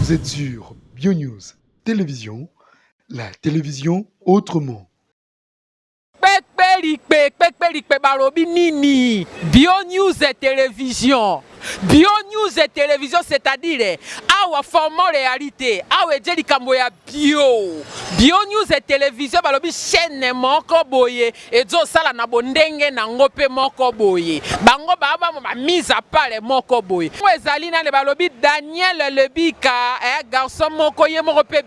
Vous êtes sur BioNews Télévision, la télévision autrement. Pekpelikpe balobi nini BioNews télévision. BioNews télévision, c'est-à-dire awa format réalité awa ejeli kambo ya BioNews télévision balobi chaîne moko boye ezo sala na bondenge na ngope moko boye bango baba ba mise à part moko boye mo ezali na le balobi Daniel Lebika garçon moko ye moko pe.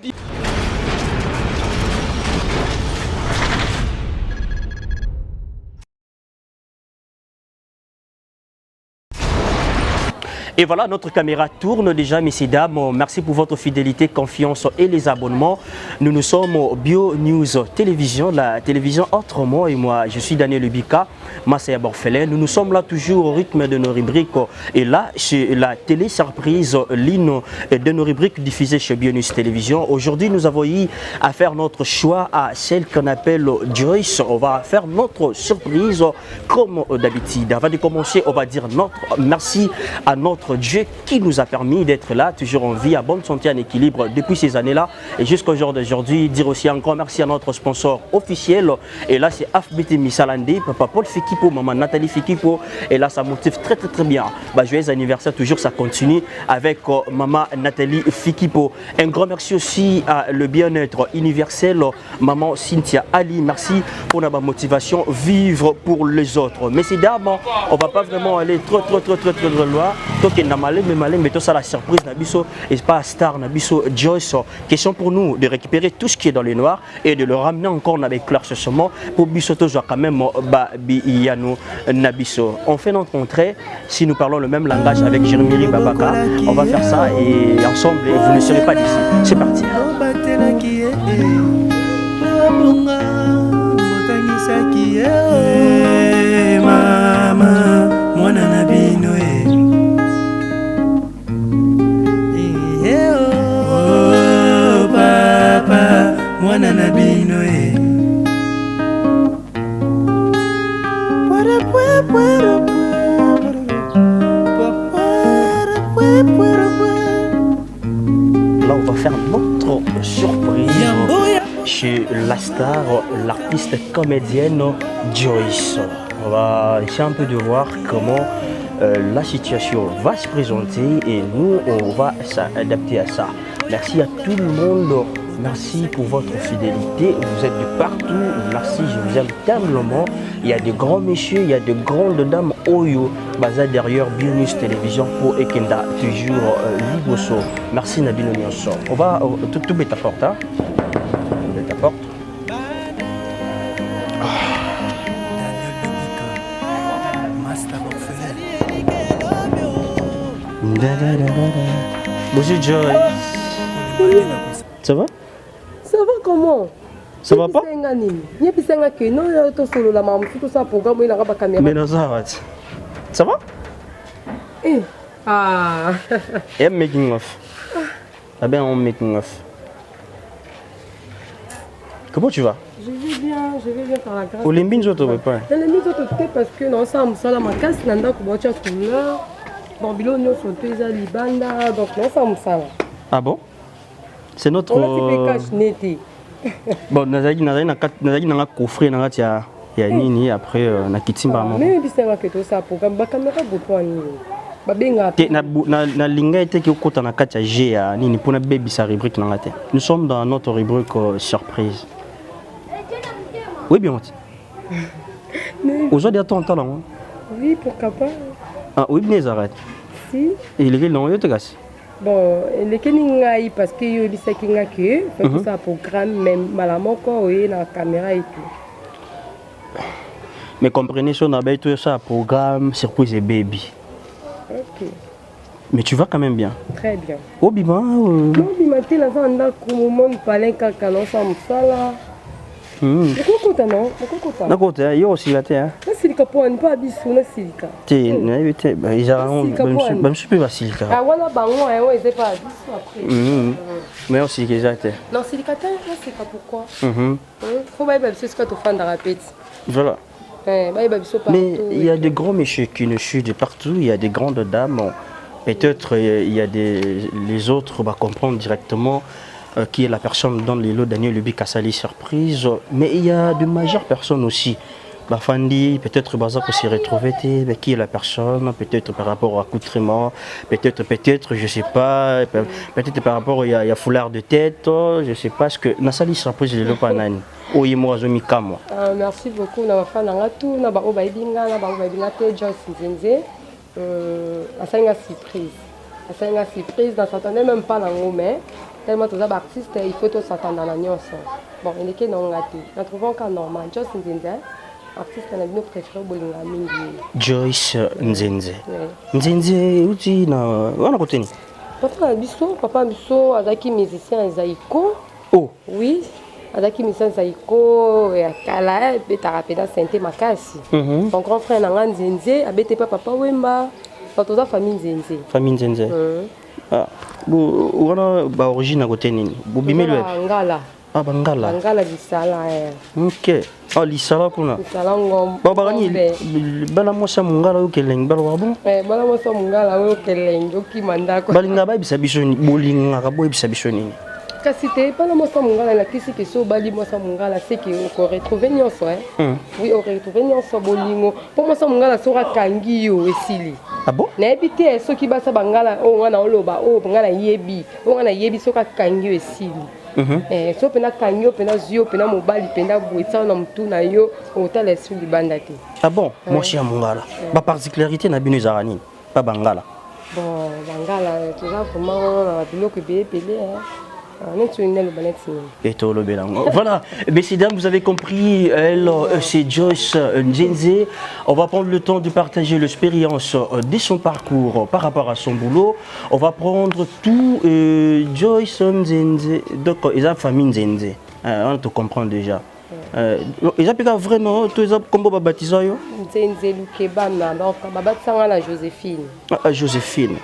Et voilà, notre caméra tourne déjà, messieurs, dames. Merci pour votre fidélité, confiance et les abonnements. Nous sommes au BioNews Télévision, la télévision autrement. Et moi, je suis Daniel Lebika, Massaya Borfelin. Nous sommes là toujours au rythme de nos rubriques. Et là, c'est la télé surprise, l'une de nos rubriques diffusées chez BioNews Télévision. Aujourd'hui, nous avons eu à faire notre choix à celle qu'on appelle Joyce. On va faire notre surprise comme d'habitude. Avant de commencer, on va dire notre merci à notre Dieu qui nous a permis d'être là, toujours en vie, à bonne santé, en équilibre depuis ces années-là. Et jusqu'au jour d'aujourd'hui, dire aussi un grand merci à notre sponsor officiel. Et là, c'est AFBT Missalande, Papa Paul Fikipo, Maman Nathalie Fikipo. Et là, ça motive très bien. Joyeux anniversaire, toujours ça continue avec Maman Nathalie Fikipo. Un grand merci aussi à le bien-être universel, Maman Cynthia Ali. Merci pour la motivation, vivre pour les autres. Mais ces dames, on va pas vraiment aller trop loin. Donc, mais tout ça la surprise Nabiso et pas star Nabiso Joyce. Question pour nous de récupérer tout ce qui est dans les noirs et de le ramener encore avec l'éclaircissement pour Bisoto quand même Yano Nabiso. On fait notre entrée. Si nous parlons le même langage avec Jérémy Babaka, on va faire ça et ensemble vous ne serez pas d'ici. C'est parti. Mwana na bino e Là on va faire notre surprise chez la star, l'artiste comédienne Joyce. On va essayer un peu de voir comment la situation va se présenter et nous on va s'adapter à ça. Merci à tout le monde. Merci pour votre fidélité. Vous êtes de partout. Merci, je vous aime tellement. Il y a de grands messieurs, il y a de grandes dames. Oyo, basé derrière BioNews Télévision pour Ekenda, toujours Liboso. Merci Nabino Nyonso. On va tout mettre à porte. Hein? Ta porte. Bonjour Joyce. Ça va? Ça va comment? Ça va pas? Mais ça va? Ah. I'm making off. Ah ben on making off. Comment tu vas? Je vais bien par la grâce. Ou les mines auto pas? Les mines auto parce que non ça me sala ma casse nanda ko bocha couleur. Bon bilo no soto eza libanda donc non ça me sala. Ah bon? C'est notre bon, nazaki na coffret na tia ya nini après na kitimba mama. Mais bisanga que tout ça programme ba caméra botwani. Ba benga na linga ete ki okota na kati ya G ya nini pour na baby sa rubrique na ngate. Nous sommes dans notre rubrique surprise. Oui bien moti. Aujourd'hui attends là. Oui pourquoi pas. Ah oui bien arrête. Si. Il est long yo te casse. Bon, le keningai parce que yo bisaki ngaki fait ça programme même malamoko et la caméra et tout. Mais comprenez ça na tout ça programme surprise et baby. OK. Mais tu vas quand même bien. Très bien. Oh bima. Non bima te la zanda ko monde palin kaka non ça musala. Ukokota non? Ukokota. Nakota yo aussi là hein. Silika poni pas biso na silika. Te na éviter bah ils ont même super facile ça. Ah voilà bango on était pas biso après. Mais aussi que ça était. Non silika ta c'est pas pourquoi. Faut pas biso ce que tu fais dans la pète. Voilà. Bah biso partout. Mais il y a des grands messieurs qui nous chutent de partout, il y a des grandes dames. Peut-être il y a les autres va comprendre directement qui est la personne dans les lots Daniel Lubi Kassali surprise, mais il y a de majeures personnes aussi. Bafandi, peut-être Bazar s'y retrouver, mais qui est la personne, peut-être par rapport à accoutrement, peut-être, je sais pas, peut-être par rapport il y a foulard de tête, je sais pas ce que Nassali surprise de l'opanani. Oui, moi, merci beaucoup. Na bafana tout na ba obaibinga te Joyce Nzenze. Asenga surprise, on ne s'attendait même pas dans le moment. Tellement tous les artistes, il faut tous s'attendre dans la nuit. Bon, il est que non gâté. Nous trouvons qu'en normal, Joyce Nzenze, artiste qu'on a nous préféré Bolinga Mingi. Joyce Nzenze. Nzenze, où tu na, où on a côté ni? Papa Bisso, Azaki musicien Zaiko. Oh. Oui. Azaki musicien Zaiko, Kala, Betarapeda Sainte Makasi. Mon grand frère Nanga Nzenze, Abete Papa Wemba. Toute la famille Nzenze. Famille Nzenze. Ah, vous avez origine à côté ni? Vous bimez le? Bangala. Ah, Bangala. Bangala Bissala. Ok. Ah, Lissala kuna. Bissala ngom. Babani, bala mosa mungala ukeleng bala wabo? Bala mosa mungala ukeleng oki mandako. Balinga ba bisabisoni, bolinga ka boy bisabisoni. Kasi te bala mosa mungala la kisi ke so bali mosa mungala c'est que on retrouver nyonso Oui, on retrouver nyonso bolingo. Pour mosa mungala sora kangi yo esili. Ah bon? Na ebité soki basa bangala o ngana oloba o bangala yebi. O ngana yebi soka kangi yo esili. So pena kanyo pena zio pena mobali pena buetsa na mtu na yo otala esu libanda te. Ah bon? Moi cher mungala. Ba particularité na bino zarani. Pas bangala. Bon, bangala tout ça vraiment na biloko belé Et tout le bélango. Voilà, messieurs dames, vous avez compris, elle, c'est Joyce Nzenze. On va prendre le temps de partager l'expérience de son parcours par rapport à son boulot. On va prendre tout Joyce Nzenze, donc ils ont famille Nzenze. On te comprend déjà. Ils ont vraiment, ils ont comment baptisé yo? Nzenze Lukebana, donc babatsanga la Joséphine. Ah, Joséphine.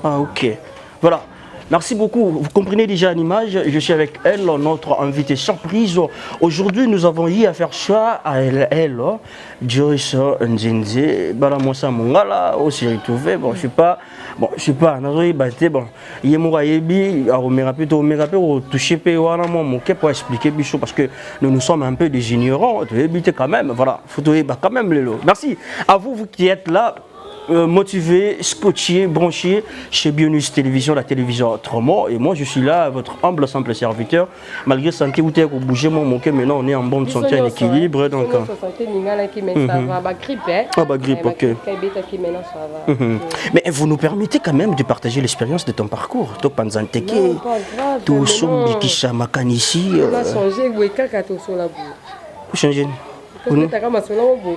Ah, ok. Voilà. Merci beaucoup. Vous comprenez déjà l'image. Je suis avec elle, notre invitée surprise. Aujourd'hui, nous avons eu à faire choix à elle, Joyce Nzenze. Balamosa Mongala, aussi retrouvé. Bon, je suis pas. Nazoï batté. Bon, il est mort à Yebi. On me rappelle, touché Péwana, mon pour expliquer Bichot parce que nous sommes un peu des ignorants. Tu quand même. Voilà, faut quand même les lots. Merci à vous, vous qui êtes là. Motivé, scotché, branché chez Bionews Télévision, la télévision autrement. Et moi, je suis là, votre humble, simple serviteur. Malgré santé, vous avez bougé mon cœur, maintenant on est en bonne santé, en équilibre. Donc, grippe, ok. Mais vous nous permettez quand même de partager l'expérience de ton parcours. Tu penses que tu sommes qui chamakan ici. On a changé, vous changez.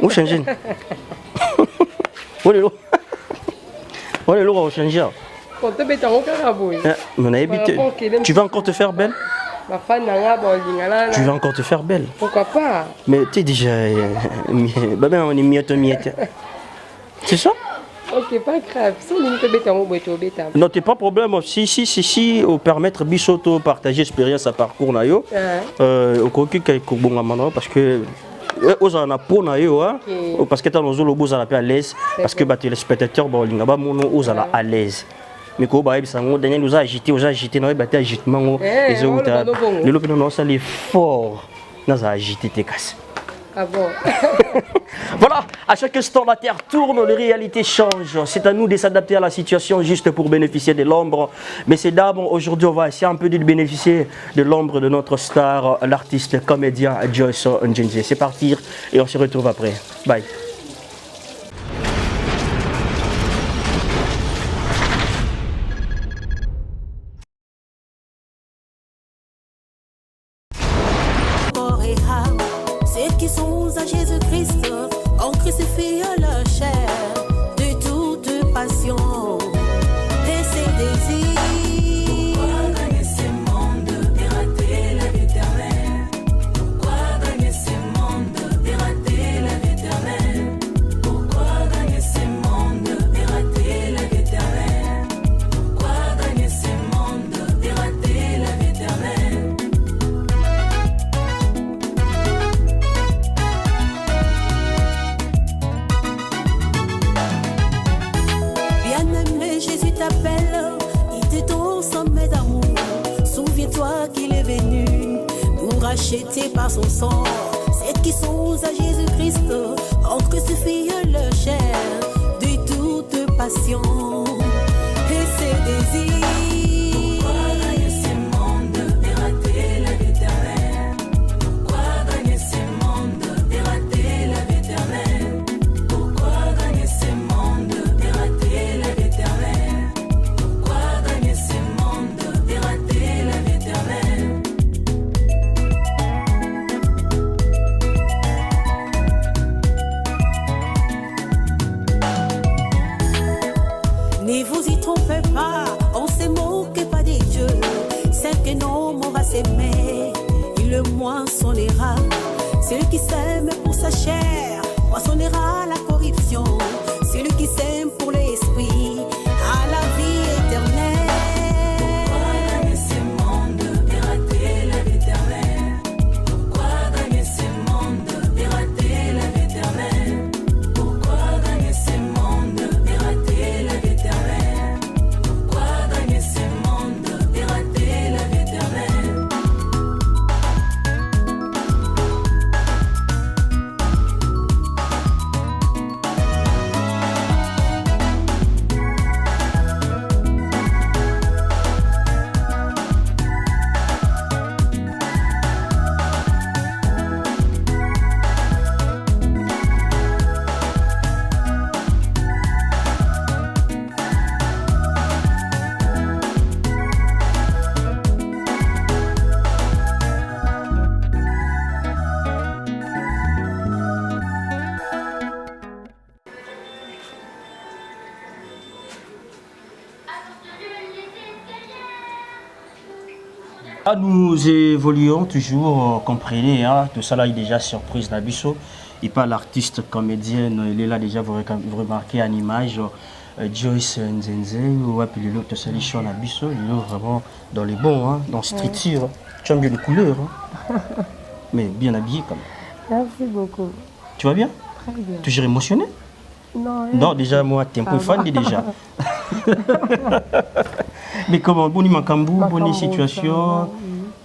Vous changez. On est lourd à changer. Tu vas encore te faire belle? Tu vas encore te faire belle? Pourquoi pas? Mais tu es déjà... on est miette. C'est ça? Ok, pas grave. Non, t'es pas problème. Si, au permettre Bissoto partager l'expérience à parcours nayo. Au cocu parce que aux en a pour nayo parce que dans nos lobos à la l'aise parce que les spectateurs bolinga ba mono aux à l'aise. Mais ko ba bisango Daniel nous a agité na ba agitement les autres le lopino non ça les fort nous a agité tes casses. Ah bon. Voilà, à chaque instant la terre tourne, les réalités changent. C'est à nous de s'adapter à la situation juste pour bénéficier de l'ombre. Mais c'est d'abord aujourd'hui on va essayer un peu de bénéficier de l'ombre de notre star, l'artiste comédien Joyce Nzenze. C'est parti et on se retrouve après. Bye. Ceux qui sont à Jésus-Christ ont crucifié leur chair de toute passion et ses désirs. Pourquoi gagner ce monde et rater la vie éternelle? Pourquoi gagner ce monde et rater la vie éternelle? rachetés par son sang. Celles qui sont à Jésus-Christ ont crucifié leur chair de toute passion et ses désirs. Pourquoi gagner ce monde et rater la vie éternelle? Pourquoi gagner ce monde et rater la vie éternelle? Pourquoi gagner ce monde et rater la vie éternelle? Pourquoi gagner ce monde et rater la vie éternelle? Ne vous y trompez pas, on se moque pas des dieux. Celle que non, on va s'aimer, il le moissonnera. Celui qui s'aime pour sa chair, moissonnera la corruption. Celui qui s'aime pour l'esprit, à la vie éternelle. Pourquoi gagner ce monde et rater la vie éternelle? Pourquoi gagner ce monde et rater la vie éternelle? Pourquoi gagner ce monde et rater la vie éternelle? Pourquoi gagner ce monde et rater la vie éternelle? Ah, nous évoluons toujours, comprenez, hein, tout ça là est déjà surprise Nabiso. Et pas l'artiste comédienne, il est là déjà, vous remarquez en image, Joyce Nzenze, ou puis l'autre solution Nabiso, il est vraiment dans les bons, hein, dans structure. Ouais. Tu aimes bien les couleurs, hein. Mais bien habillé quand même. Merci beaucoup. Tu vas bien? Très bien. Toujours émotionné? Non, Non, déjà moi, t'es un peu fan déjà. Mais comment, bonne Makambu, bonne situation,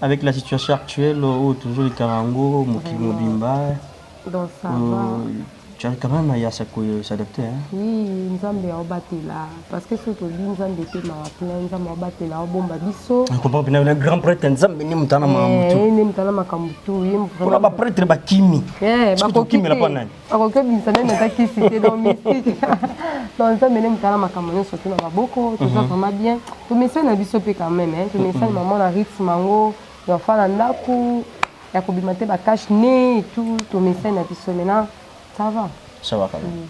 avec la situation actuelle, toujours les Karango, Mokimo Bimba. Donc ça va. Tu as quand même à s'adapter. Hein? Oui, nous sommes battus là. Parce que surtout, nous sommes des pays plein, nous sommes battus là, bon babiso. Je comprends bien, un grand prêtre, nous sommes venus à Makambutu. Nous sommes à Makambutu. On a pas prêtre, bah Kimi. Parce que Kimi là pas nan. Alors que nous sommes même qui c'était dans mystique. Donc nous sommes venus à Makambutu, surtout dans beaucoup, tout ça vraiment bien. Tout mais ça n'a pas sauté quand même, hein. Tout mais ça maman la rythme mango, il faut la ndaku, il y a qu'on bimate ba cache nez et tout, tout mais ça n'a pas sauté maintenant. Ça va. Ça va quand même.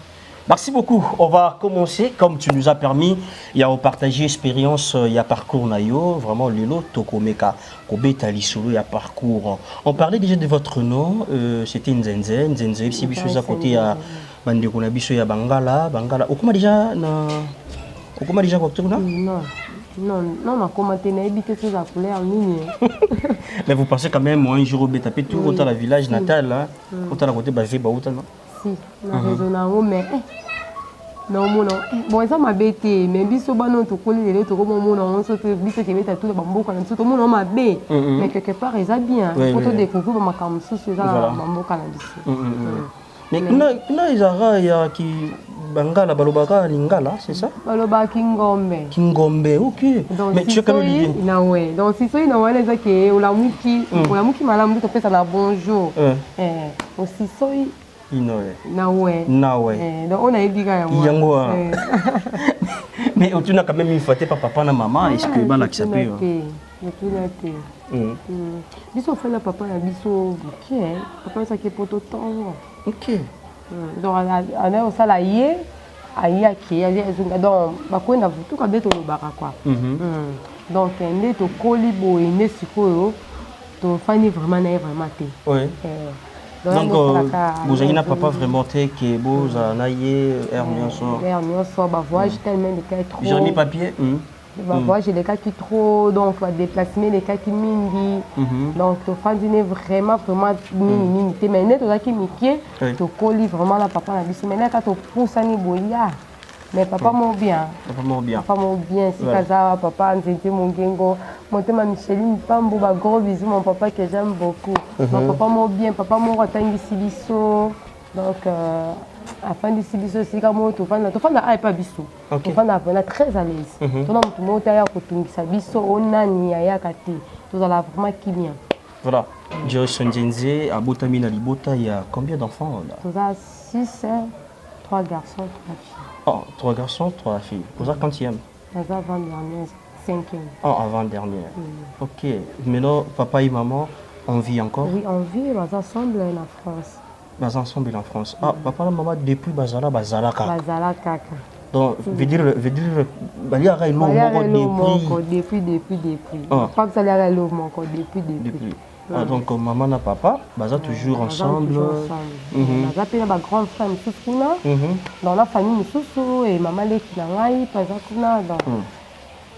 Merci beaucoup. On va commencer, comme tu nous as permis, il y a partager expérience, il y a parcours nayo, vraiment lelo tokomeka, kobeta lisolo, il y a parcours. On parlait déjà de votre nom, c'était Nzenze, si biso à côté à bandeko na biso ya Bangala. Okoma déjà quoi tu là? Non, ma commenté n'a habité ces couleurs en ligne. Mais vous pensez quand même un jour au Bétapé, tout autant la village natal là, autant la côté basé Baouta non? Si, na raison mais non mon bon ça m'a bêté mais biso ba non to coller les to comme mon on se biso qui met tout le bambou quand tout mon m'a bé mais quelque part ils a bien photo découvrir ma comme ça c'est ça bambou quand biso. Mais kuna izara ya ki Bangala balobaka lingala c'est ça? Baloba Kingombe, OK. Mais tu as quand même dit na ouais. Donc si ça na wale za ke ulamuki malamu to pesa na bonjour. Aussi ça na ouais. Donc on a édiga ya moi. Mais tu n'as quand même une fois pas papa na maman, est-ce que bala qui s'appelle? Biso fait la papa na biso OK. Papa ça qui poto temps. OK. Donc on a ça là hier aïe qui donc bakwenda vutu ka beto lobaka quoi. Donc ndé to kolibo et né sikoyo to fani vraiment na vraiment té. Oui. Donc vous avez papa vraiment té que vous anaye Hermionso ba voyage tellement de cas trop. J'ai mis papier. Voyage les cas qui trop donc faut déplacer les cas qui mingi. Donc to fani vraiment minimité mais né to qui miké to koli vraiment la papa na biso mais là quand to poussa ni boya Mais papa m'a bien. Papa m'a bien. Papa m'a bien. Si Kaza, papa, Nzente Mongengo, Montema Micheline, Pambo, gros bisous, mon papa que j'aime beaucoup. Mon papa m'a bien. Papa m'a Tangi Sibiso. Donc, afin de Sibiso, c'est comme tout fan. Tout fan n'a pas bisou. Tout fan est très à l'aise. Tout le monde est à Kotungi Sabiso, on a ni à Kati. Tout ça là vraiment qui vient. Voilà. Jerry Sonjenze, à Botamina Libota, il y a combien d'enfants là? Tout ça 6, 3 garçons, 3 filles. Oh, 3 garçons, 3 filles. Vous êtes quantième? Avant-dernière, 5e. Oh, avant-dernière. Ok. Maintenant, papa et maman, on vit encore? Oui, on vit ensemble en France. Bas ensemble en France. Ah, papa et maman, depuis Bazala, Bazala Kaka. Bazala Kaka. Donc, veut dire, il y a depuis. Pas que ça y a depuis. Ah, donc, maman et papa, Baza toujours ensemble. Baza pena ba grand frère Moussoukouna. Dans la famille Moussoukou et maman Leki Nangai, Baza Kuna.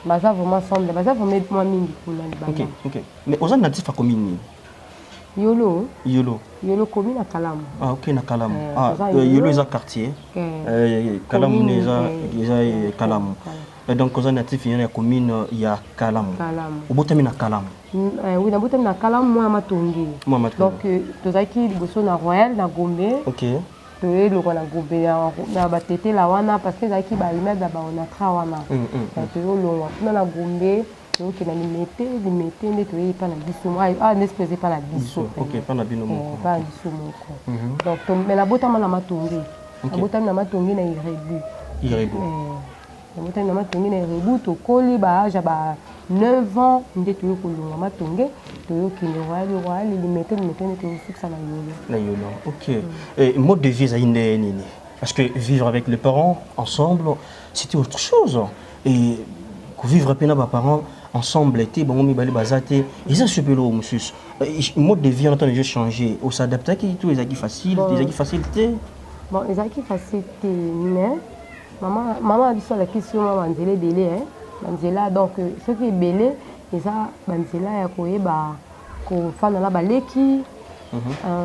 Baza vraiment ensemble. Baza vraiment moi mingi Kuna. Ok. Mais aux natifs à commune? Yolo commune à Kalam. Ah, ok, na Kalam. Ah, Yolo est un quartier. Kalam est un Kalam. Et donc, aux natifs, il y a une commune, il y a Kalam. Au bout de Kalam. Oui, na bout de Kalam, moi, Matongi. Donc, tu as qui le na Royal, na Gombe. Ok. Tu es le na Gombe, na Batete, la Wana, parce que tu as qui va immeuble là-bas, on a Trawana. Tu es le na Gombe. Donc, il y a limité, nettoyer pas la biso. Ah, n'espèce pas la biso. Ok, pas la biso. Pas la biso. Donc, mais la botte à la matongue. La botte à la matongue, il y a Irebu. La botte à la matongue, il y a Irebu. Tu colles, j'ai 9 ans, il y a tout le matongue. Tu es le royal, il limité, tu es fixe à la yolo. Ok. Et mode de vie, c'est parce que vivre avec les parents ensemble, c'était autre chose. Et vivre avec les parents ensemble, ils ont super lourd, monsieur. Le mode de vie, on a déjà changé. On s'adapte à tout, les acquis faciles, les acquis facilités. Bon, les acquis facilités, mais maman a dit sur la question, maman est belé, hein. Donc, ce qui est belé, c'est ça, Banzela, il y a qu'on fait dans la baleki.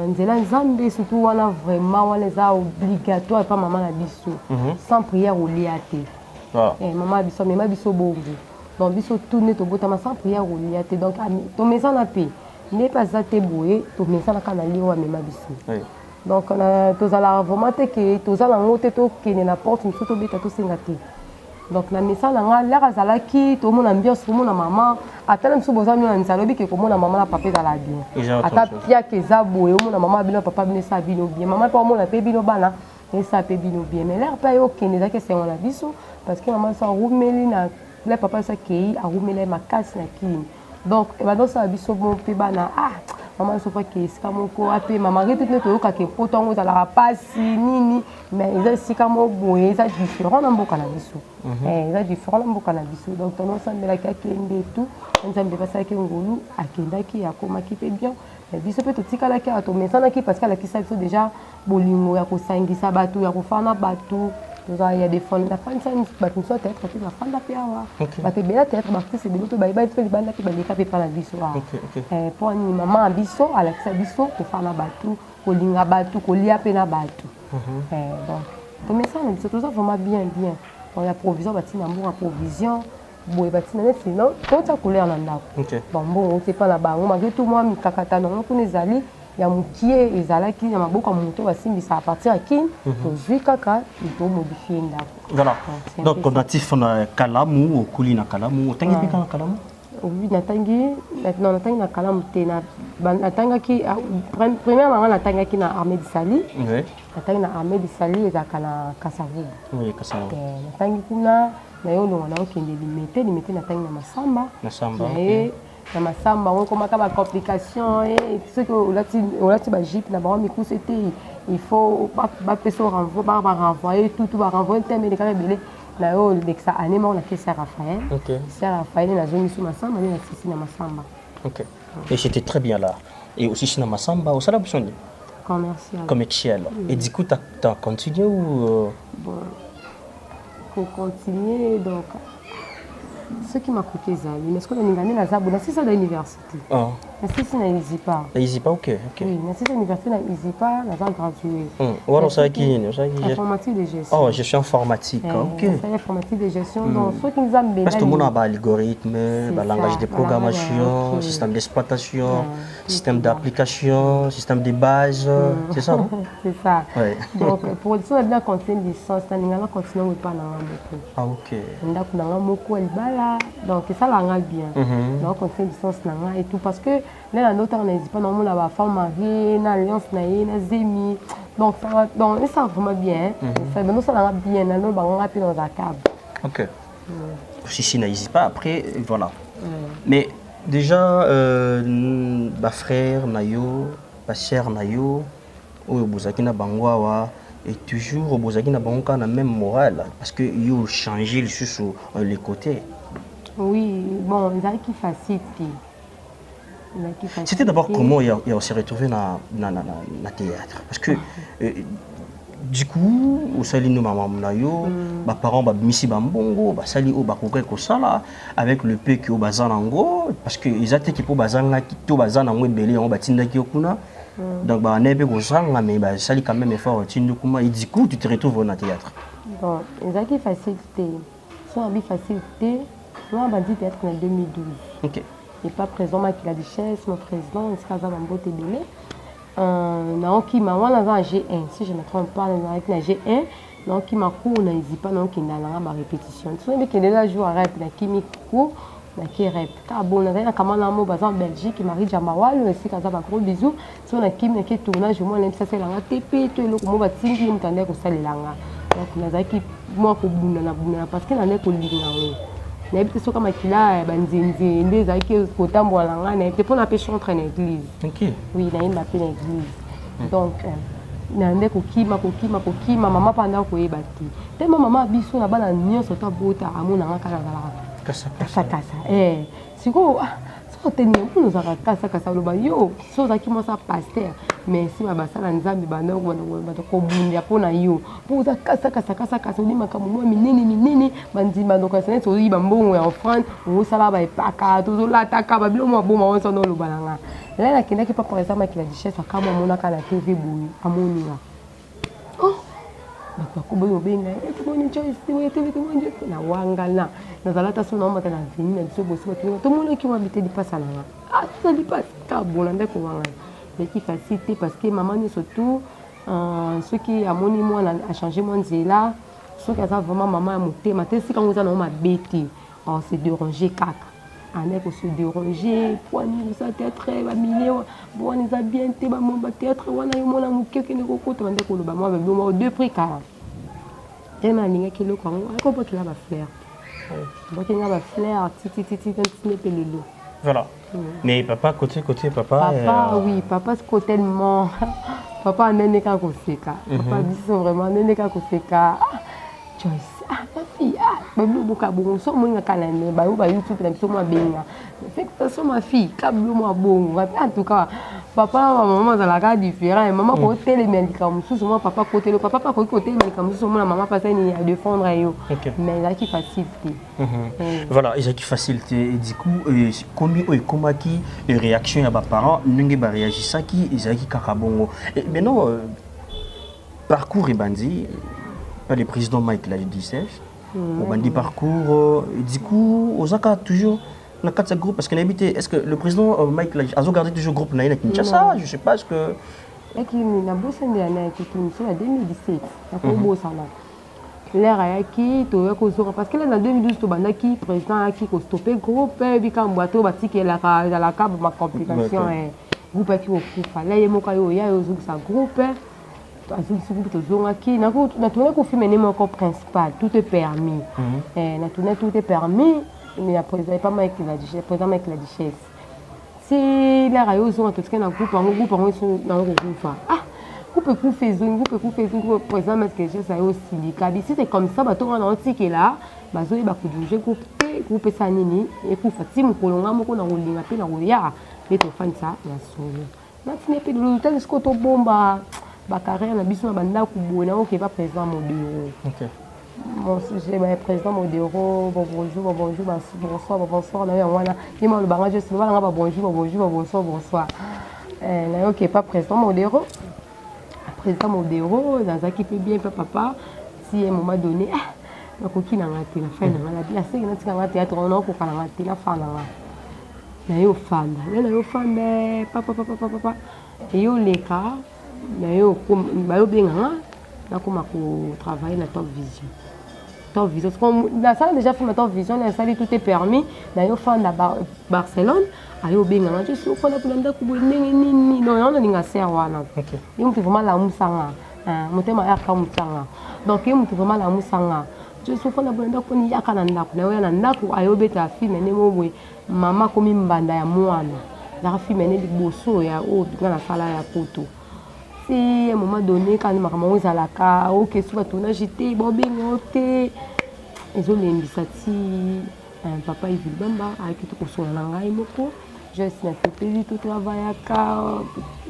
Nzela Nzambe, surtout, on a vraiment, on les a obligatoires, et pas maman la biso. Sans prière au liaté. Maman a biso, mais ma biso bongo. Donc, biso tourner to botama sans prière au liaté. Donc, ton maison na paix. N'est pas ça te boué, ton maison na kanali ou ma biso. Donc, on a tous à la vraiment que tous à la montée to qui n'est la porte, nous sommes bêta tous singati. Donc, na maison na l'air azalaki, tout le monde ambiance, tout le monde a maman. Attends, nous sommes besoin de nous salobi que comme on a maman la papa dans la bien. Attends, pia que ça boué, on a maman bino papa bino ça bino bien. Maman pas on a payé bino bana, et ça payé bino bien. Mais l'air pas ok, n'est que c'est on a biso parce que maman ça roumeli na le papa ça qui a roumeli ma casse na qui. Donc, maintenant ça biso bon pe bana maman se fait que c'est comme quoi après maman rete tout le temps que poton ça la passe nini mais ils c'est comme bon ça différent dans beaucoup na biso ça différent dans beaucoup na biso donc on ensemble la kakende tout on s'en pas ça que ngolu akenda qui akoma qui fait bien mais biso peut tout kala qui a to mais ça na qui parce que la qui ça déjà bolingo ya ko sangisa batu ya ko fana batu. Il y a des fonds, la fin de ça, nous sommes tête, la fin de la pierre. La belle tête, c'est bien, tu vas y aller, tu vas y aller, pas la biso. Pour une maman à biso, à la biso, pour faire la batu, pour l'inga batu, pour lier à peine la batu. Donc, pour mes sons, c'est tout ça vraiment bien. Pour la provision, bah, tu as provision. Bon, bah, tu n'as sinon, quand tu as coulé en andao. Bon, c'est pas là-bas. On m'a dit tout moi, mi kakata, non, on les alliés. Il y a Moukié et Zalaki, il y a beaucoup de motos aussi, ça appartient à qui? Aujourd'hui, Kaka, il faut modifier. Voilà. Donc, on a tif na Kalamu, au Kouli na Kalamu, tu as dit Kalamu? Oui, Natangi, maintenant Natangi na Kalamu, Natangi, premièrement, Natangi na Armée de Sali. Natangi na Armée de Sali et Zakana Kassavou. Oui, Kassavou. Natangi kuna, na yo on a aucun limité Natangi na Masamba. Masamba. Na masamba on commence à complication et ce que on a ba jeep na ba mi c'était il faut pas passer renvoyer tout va renvoyer terme de carré belé na yo de ça année on a fait Saint Raphaël. Saint Raphaël na zone sous masamba na sisi na masamba. OK. Et c'était très bien là. Et aussi na masamba au salon commercial. Et du coup tu as continué ou bon pour continuer donc ce qui m'a coûté ça, mais ce qu'on a gagné la Zabou, c'est ça l'université. Si c'est n'Izipa. Izipa, ok. Oui, mais si c'est l'université n'Izipa, on a gradué. On sait qui informatique de gestion. Oh, gestion informatique, ok. Informatique de gestion, donc ceux qui nous ont béni. Parce que tout le monde a un algorithme, un langage de programmation, système d'exploitation, système d'application, système de base, c'est ça, non? C'est ça. Donc, pour si on a bien continué une licence, on a continué à parler beaucoup. Ah, ok. On a continué beaucoup à donc ça l'a bien. Donc, on continue une licence et tout parce que là, notre on n'hésite pas, on a la femme mariée, l'alliance, na zemi. Donc, ça va vraiment bien. Ça va bien, on va rapide dans la cave. Ok. Si n'hésite pas, après, voilà. Mais déjà, ma frère, Nayo, ma sœur, Nayo, Bozakina Bangwawa, et toujours Bozakina Bangwa na même morale, parce que yo changé sur les côtés. Oui, bon, il y a qui facilite. C'était d'abord comment on s'est retrouvé dans le théâtre. Parce que du coup, au sali no maman nayo, ba parents ba misi bambongo, ba sali o ba koke ko sala avec le peu que au bazanango parce que ils étaient qui pour bazanga qui to bazanango belé on ba tinda ki okuna. Donc ba nebe ko sanga mais ba sali quand même effort tindu kuma et du coup tu te retrouves dans le théâtre. Bon, ils ont qui facilité. Son habit facilité. Moi, on m'a dit théâtre en 2012. Ok. Il n'est pas présent, mais il a des chaises, mon président, il se casse dans mon beau tébélé. Donc, il m'a en G1, si je ne me trompe pas, il a G1. Donc, il m'a couru, il n'a pas, donc il a la répétition. Tu sais, qu'il est là, joue à rep, il a court, il a rep. Car bon, il y a un mot en Belgique, il m'a dit Jamawal, il a un gros bisou. Si on a un tournage, moi, ça c'est la TP, tu es là, comment va-t-il, il me tendait que ça les langues. Donc, il y a qui, moi, parce qu'il en est pour l'ignorer. N'habite pas comme là, banzinzi, les aïeux, autant pour la langue, n'habite pas la pêche entre l'église. Ok. Oui, il y a une appel l'église. Donc, n'habite pas kokima, maman pendant qu'on est bâti. Tellement maman biso là-bas la nuit sur ta botte à mon angle kasa. C'est quoi? Tenir pour nous arrêter kasa le bayo. So ça qui moi ça pasteur. Mais si ma basa na nzambi bana ko bunya pona yo. Pour ça kasa ni makamu minene bandima donc ça n'est pas mbongo ya offrande ou ça là ba epaka to la taka ba bilo mo boma on sono lo balanga. Là la kenda qui pas par exemple qui la duchesse akama mona kana TV boui amoni là. Oh. Bakuboyo benga etuboni choice we TV tumonje na wangala na zalata so na mata na vini na biso bosi to tout monde qui habite di passa là ça dit pas ta bolanda ko wangala mais qui facilité parce que maman ni surtout ceux qui a moni moi a changé mon nzela ceux qui a vraiment maman monté maté si quand vous en ma bêté on s'est dérangé caca avec se déranger pour nous ça théâtre ba million bon les a bien té ba mon théâtre wana yo mona muke ki ne ko ko to bande ko lo ba moi ba mo deux prix 40 tellement ninga ki lo ko ko pas ki la ba fleur bon ki la ba fleur titi ne pe le lo voilà. Mais papa côté papa oui papa ce côté tellement papa nene ka ko seka papa biso vraiment nene ka ko seka Joyce ma fille bablo boka bon so mo nga kala ne ba YouTube na biso mo benga fait que ça ma fille kablo mo bon en tout cas papa maman za la ka différent et maman ko télé médicament sous moi papa côté le papa pas côté médicament sous moi maman passer ni à défendre yo mais là qui facilité voilà ils ont qui facilité et du coup comment qui les réactions à ba parents ndenge ba réagir ça qui ils ont qui kakabongo et maintenant parcours et bandi le président Mike l'a dit au bandi parcours du coup Osaka toujours dans quatre groupes parce qu'on habité est-ce que le président Mike a gardé toujours groupe na Kinshasa je sais pas est-ce que et qui n'a bossé de l'année qui finissait en 2017 à Kobosa là l'air qui to ko parce que là en 2012 to banda qui président qui ko stopper groupe bi ka mboato ba tiki la cab ma complication groupe qui au kufa là yemo ka yo ya yo sa groupe qui na tourné ko filmer mon corps principal tout est permis na tourné tout est permis mais après pas mal qui la duchesse président avec la duchesse si la rayo zo tout ce qu'on a groupe en sont dans le groupe groupe Facebook président mais que j'ai ça aussi dit si c'est comme ça ba to on antique là ba zo ba kujuge groupe ça nini et pour Fatima kolonga moko na rolinga pe na roya et to fan ça na solo na fini pe le temps ce to bomba ba carrière na biso na banda ku bona o ke pas présent mon bureau J'ai le président Modero, bonjour, bonsoir. Il m'a dit bonjour, bonsoir. Ok, pas président Modero. Président Modero, dans un qui peut bien, papa, si à un moment donné, la coquille n'a pas été la fin, la série n'a pas été théâtre, on a pas été la fin. Na yo fan, papa. Et yo les cas, na yo bien na kuma ko travailler na Top Vision. Top Vision, la salle déjà fait Top Vision, la salle tout est permis. Na yo fan na Barcelone, ayo bien je suis ko na kulanda ko nini non on ninga serwana. OK. Yo mtu vraiment la musanga. Mutema ya ka musanga. Donc yo mtu vraiment la musanga. Je suis ko na kulanda ko ni yakana ndako. Na yo na ndako ayo beta film ne mobwe. Mama komi mbanda ya mwana la fille mène liboso ya o dans la sala ya poto si à un moment donné quand maman za la ka o que soit tourna j'étais bon bien oté ezo lembisa ti papa Yves Bamba avec tout ko na ngai moko je suis na tepeli tout travail ka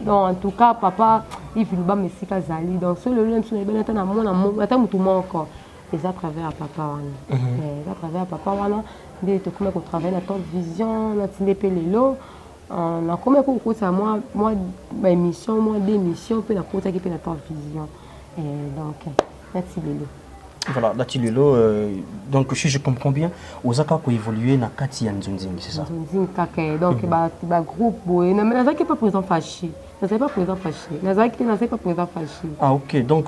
donc en tout cas papa Yves Bamba mesika zali donc solo le ntsuna benata na mona ata mutu moko et à travers papa wana à travers papa wana de te comment qu'on travaille la Top Vision la tindé lelo on a comment qu'on côté moi émission moi d'émission puis la côté qui peut la Top Vision et donc merci lelo voilà là lelo donc si je comprends bien Osaka ko évoluer na kati ya Nzonzing c'est ça Nzonzing kaka donc ba groupe boy na mais ça pas présent fâché ça pas présent fâché na ça pas présent fâché ah OK donc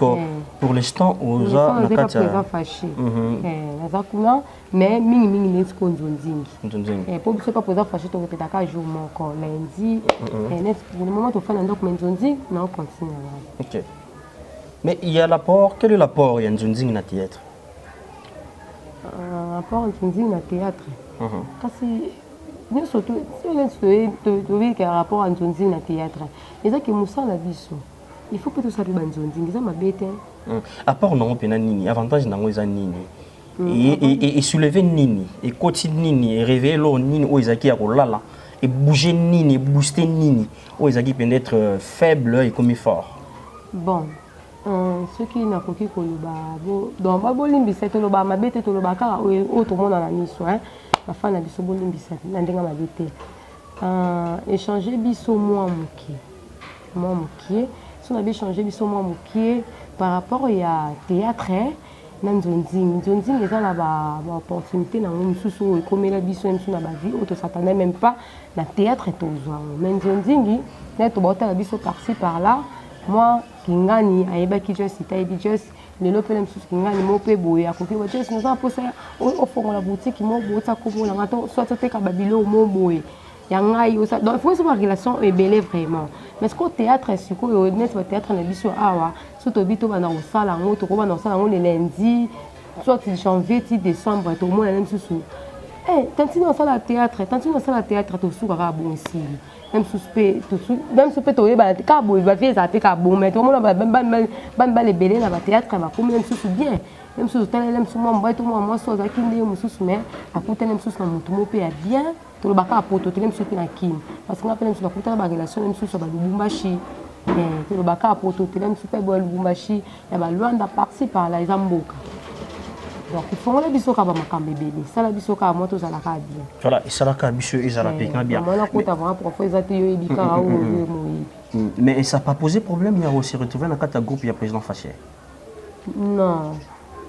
pour l'instant Oza na kati ya présent fâché na ça kuna mais mingi n'est ko Nzonzing pour c'est pas présent fâché to répéter ka jour mon encore lundi net pour le moment to faire donc Nzonzing na on continue OK. Mais il y a l'apport, quel est l'apport il y a Nzonzing na théâtre? L'apport Nzonzing na théâtre. Kasi nous surtout si on est de qu'il y a rapport à Nzonzing na théâtre. Et ça que Moussa la biso. Il faut que tout ça be Nzonzing, ça m'a bête. Apport non pena nini, avantage nango eza nini. Et soulever nini, et continuer nini, et réveiller l'eau nini o ezaki ya kolala, et bouger nini, et booster nini, o ezaki peut être faible et comme fort. Bon. Ce qui n'a pas donc bolimbisa toloba mabete toloba ka o to mona na miso hein la fana biso bolimbisa na ndenga mabete échanger biso moi mokie si on a échanger biso moi mokie par rapport ya théâtre na Nzonzing eza na ba opportunité na mususu comme la biso même na ba vie auto s'attendait même pas na théâtre to zo mais Nzonzing na to bota la biso par-ci par-là moi kingani ayebaki just itayebi just lelo pele msusu kingani mope boye akoki wa just nous a posé au fond la boutique mo bota komo la ngato soit teka babilo mo boye yangai osa donc il faut une relation ebele vraiment mais ce que théâtre c'est ko net théâtre na biso awa surtout bito bana osala ngoto ko bana osala ngo le lundi soit janvier ti décembre to mo la même susu tantino osala théâtre to suka bon ici même suspect to yeba ka bo ba vie za pe ka bon mais to mo ban les belé na ba théâtre ba comme même susu bien même susu tala même susu moi to moi so za kinde yo susu mais akuta même susu na mutu mo pe ya bien to lo baka poto to même susu na kin parce que na pe même susu akuta ba relation même susu ba lubumbashi to lo baka poto to même susu pe bo lubumbashi ya ba Luanda par-ci par là izamboka. Donc il faut que les gens soient bien. Ça la biso ka moto za la ka bien. Voilà, et ça la ka biso za la peka bien. Mais ça pas posé problème il y a aussi retrouvé dans quatre groupe il y a président fâché. Non.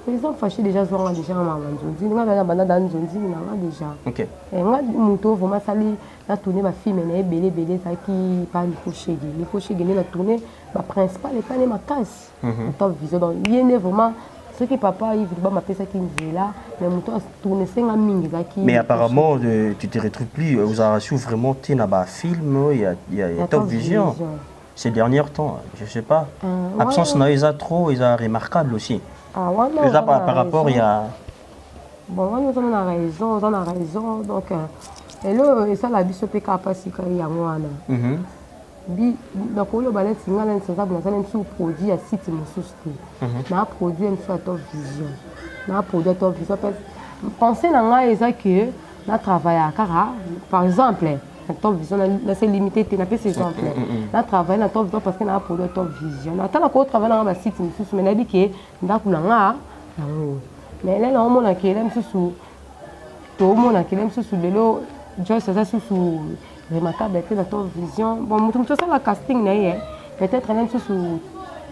Président fâché déjà zo déjà maman Nzonzing nga bana dans Nzonzing na déjà. OK. Et nga muto vraiment sali na tourner ba film na belé ça qui pas le cocher na tourner ba principal et pas les makas. Top Vision donc il est vraiment ce que papa Yves Bamba m'a fait ça qui est là mais mon temps tourner 5 minutes qui mais apparemment tu te retrouves plus vous avez su vraiment tu na ba film il y a Top Vision ces derniers temps je sais pas absence na isa trop isa remarquable aussi déjà par rapport il y a bon on a raison donc et là ça la biso pe ka passer il y a mwana donc on va aller signaler un certain nombre de produits à site mosuste na produit un soit Top Vision na produit Top Vision penser na nga eza que na travailler à Kara par exemple Top Vision na c'est limité na pe exemple na travailler na Top Vision parce que na produit Top Vision na tala ko travailler na ba site mosuste mais na dit que ndakula nga mais là on mona que l'aime sous tout mona que l'aime sous lelo Joyce ça sous remarquable que dans ton vision bon mutum ça la casting né peut-être l'aime sous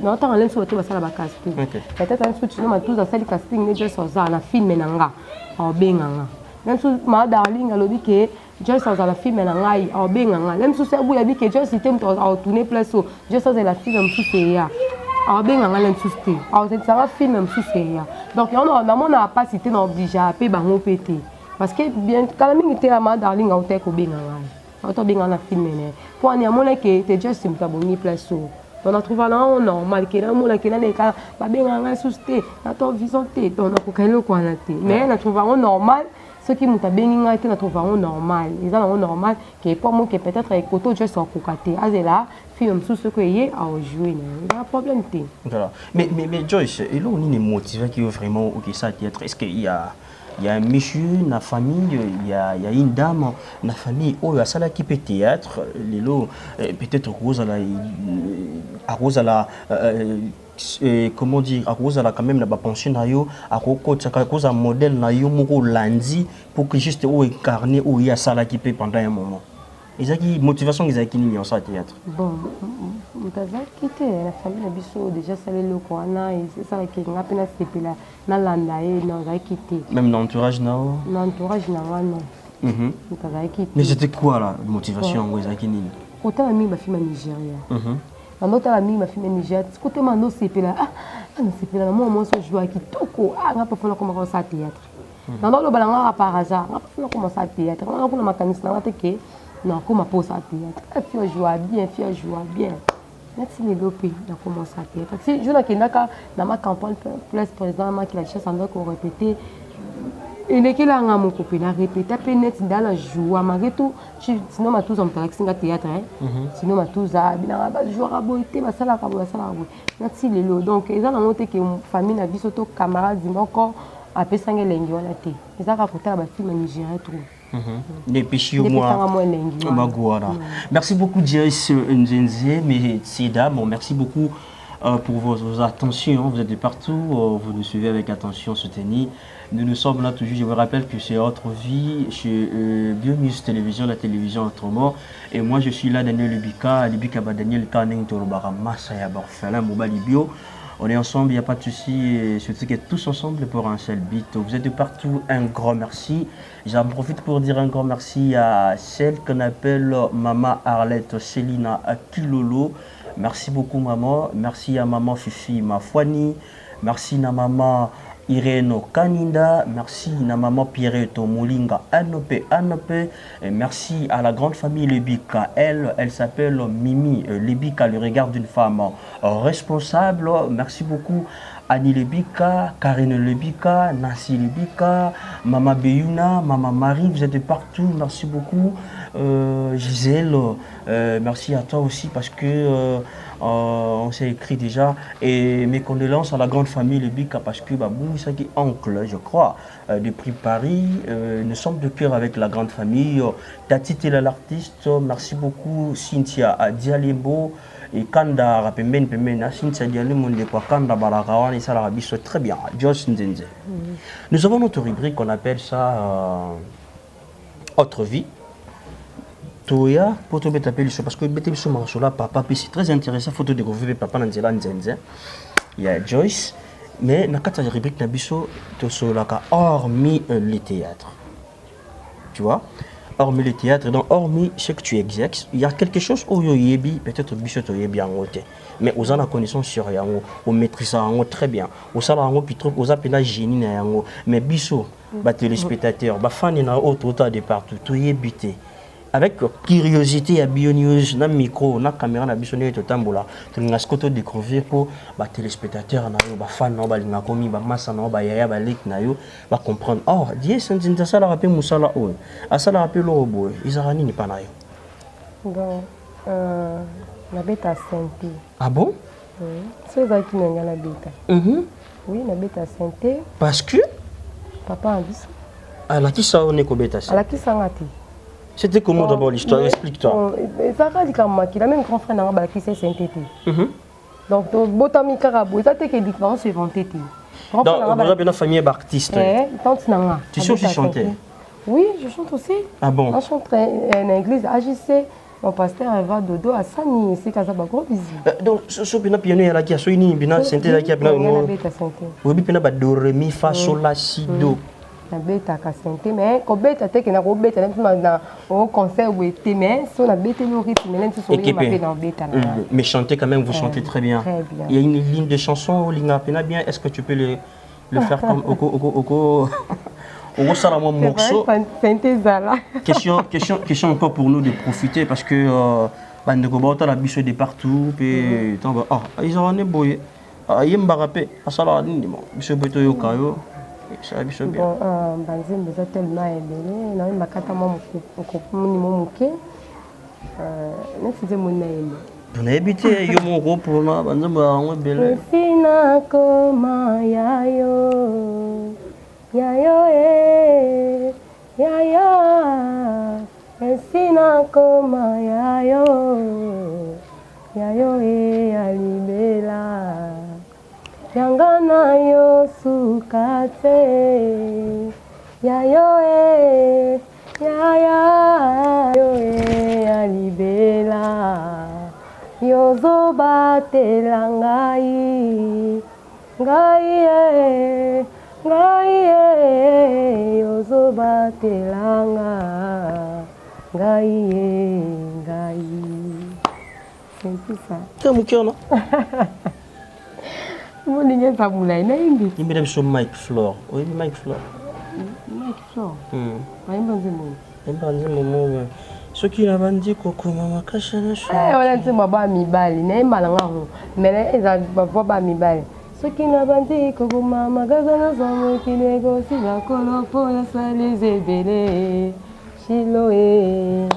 non tant l'aime sous ça la casting peut-être l'aime sous tu non tous dans celle casting né Joyce ça na film nanga au benganga même sous ma darling alobi que Joyce ça la film nanga au benganga même sous ça bouya bi que Joyce était au tourner place Joyce ça la film sous c'est ah ben on a l'insusté ah ça va film même sous c'est donc on n'a pas cité non obligé à payer bango pété parce que bien quand même était à ma darling au tech au benga auto benga na film né pour on y a mon que te juste me taboni place on a trouvé là on normal que là mon que là les cas ba benga na susté na to vision té donc on ko ko na té mais on trouve on normal ce qui muta benga té na trouve on normal ils ont normal que pour moi que peut-être avec koto juste en kokaté azela film sous ce que y a jouer il y a problème té voilà mais Joyce et là on est motivé qui vraiment OK ça théâtre est-ce qu'il y a un monsieur na famille il y a une dame na famille oh ya sala qui peut théâtre lelo peut-être Rose à la comment dire à cause la quand même la pension na yo à cause un modèle na yo moko landi pour que juste au incarner ou ya sala qui peut pendant un moment ezaki motivation ezaki nini en ça théâtre bon mutaza quitté la famille na biso déjà salé le kwana et c'est ça qui ngapena sepela na landa et non za quitté même dans l'entourage na l'entourage na wana mutaza quitté mais c'était quoi la motivation ezaki nini autant ami ba fille Nigeria Mando la mi ma fille Nigeria côté mando sepela ah non sepela na moi so jouer kitoko ah ngapa fona comment ça théâtre dans le balanga par hasard ngapa fona comment ça théâtre on a pour makanisi na que non, comment pour ça théâtre. Fille joue bien. Merci les lopés de commencer à théâtre. Si je n'ai pas dans ma campagne plus président qui la chasse en doit répéter. Il est que là mon copain a répété après net dans la joie malgré tout sinon ma tous en théâtre sinon ma tous a bien jouer à boiter ma salle à merci les lots donc ils ont monté que famille na biso to camarades encore après sangue lengi wana té ils a raconté la film Nigeria trop. Merci beaucoup Joyce Nzenze, mesdames, merci beaucoup pour vos attentions, vous êtes de partout, vous nous suivez avec attention, soutenez. Nous sommes là toujours, je vous rappelle que c'est Autre Vie chez BioNews Télévision, la télévision autrement. Et moi je suis là, Daniel Lubika Daniel Kaneng Torobara Masaya Borfala Mobali Bio. On est ensemble, il n'y a pas de souci, surtout que tous ensemble pour un seul beat. Vous êtes de partout, un grand merci. J'en profite pour dire un grand merci à celle qu'on appelle Maman Arlette Célina Kilolo. Merci beaucoup maman, merci à maman Fifi Mafwani, merci à maman Irene Kaninda, merci à maman Pierrette Molinga Anope, et merci à la grande famille Lebika. Elle s'appelle Mimi Lebika, le regard d'une femme responsable. Merci beaucoup Annie Lebika, Karine Lebika, Nancy Lebika, Maman Beyouna, Maman Marie, vous êtes de partout, merci beaucoup. Gisèle, merci à toi aussi parce que on s'est écrit déjà et mes condoléances à la grande famille Lebika parce que Boumissaki oncle je crois depuis Paris, nous sommes de cœur avec la grande famille. Tati Tela l'artiste, merci beaucoup Cynthia Dialembo et Kanda Rapemben Pemena, Cynthia Dialembo de Kanda Balagawan et ça la biso très bien. Joyce Nzenze. Nous avons notre rubrique qu'on appelle ça Autre Vie. Toya, pour te mettre parce que bête sur là, papa, c'est très intéressant, photo de découvrir papa Nanzela Nzenze. Il y a Joyce, mais dans la rubrique Nabiso, tu as hormis les théâtres. Tu vois, hormis les théâtres, donc hormis ce que tu exerces, il y a quelque chose où il y a peut-être Bisso tu es bien noté. Mais aux en connaissance sur Yango, on maîtrise ça très bien. Au salaire, puis trop, aux appels génie Yango. Mais Bisso, téléspectateurs, fans et autres de partout, tu es buté. Avec curiosité à BioNews, na micro, na caméra, na bisonné tout tambola. Tu n'as pas découvrir pour les téléspectateurs, les fans, les commis, les massa, les yaya, les lik, va comprendre. Oh, Dieu, c'est un ça la rappelle Moussala ou, à ça la rappelle l'orobo, ils ont rien pas naïo. Donc, la bête à santé. Ah bon? Oui, c'est ça qui n'a la bête. Oui, la bête à santé. Parce que? Papa a dit ça. À la qui ça on est bête à santé? À la qui ça a été? C'était comment d'abord l'histoire? Explique-toi. Ça a dit comme il a même grand frère dans la qui s'est synthète. Donc, Botami Carabo, ça a été que différence suivante. Donc, vous avez une famille d'artistes. Tu sais aussi chanter? Oui, je chante aussi. Ah bon? Je chante en église AJC. Mon pasteur Eva Dodo à Sani, c'est quand ça va gros bisous. Donc, ce que tu as là qui a soigné, bien santé là qui a bien. Oui, bien ba do ré mi fa sol la si do. Na beta ka santé mais ko beta te que na ko beta na au concert où était mais sur la beta le rythme là tu sois ma dans beta là. Mais chanter quand même, vous chantez très bien. Il y a une ligne de chanson Linga Pena bien. Est-ce que tu peux le faire comme Oko Question encore pour nous de profiter parce que Bandekoba la biche de partout et ils ont un boy ils m'barapé à ça biche boto yo kayo ça biche bien banzembe za tellement ebele na makata mo muke na fize monaime on a habité yo mon groupe pour moi banzembe on ebele sina koma yayo yayo yayo esina koma yayo yayo alibela yangana yo sukate yayo yayo alibela yozo batela ngai yozo batelanga ngai c'est tout ça comme qui on a mon ligne ça moulay na indi il me donne sur Mike Flore oui Mike Flore pas un bon ce qui a vendu coco mama kashana on dit baba mi bali na malanga mais ils ont pas mi bali soki na bandi koguma magaza na zomo kilego sila kolo pona sali zebele shiloe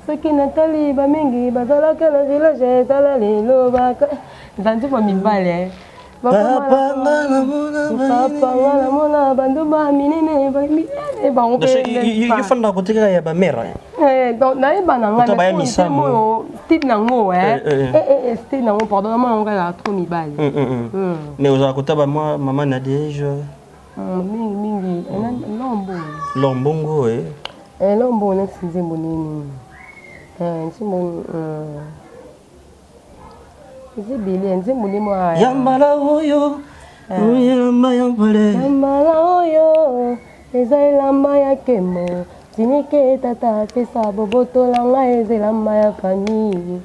soki na taliba mingi bazala kana village tala lelo baka zanzi kwa mibale papa ngana mona bandu ba minene ba minene ba on il faut na côté ya ba mère donc na ba na ngana style nango style nango pardon maman on va trop mibale mais aux côté ba moi maman Nadège mingi lombongo lombo na sinze monini nsimbo zibili nzimbo ni mwa yambala oyo yambala oyo eza elamba ya kemo tinike tata pesa bobotola ngai eza elamba ya famille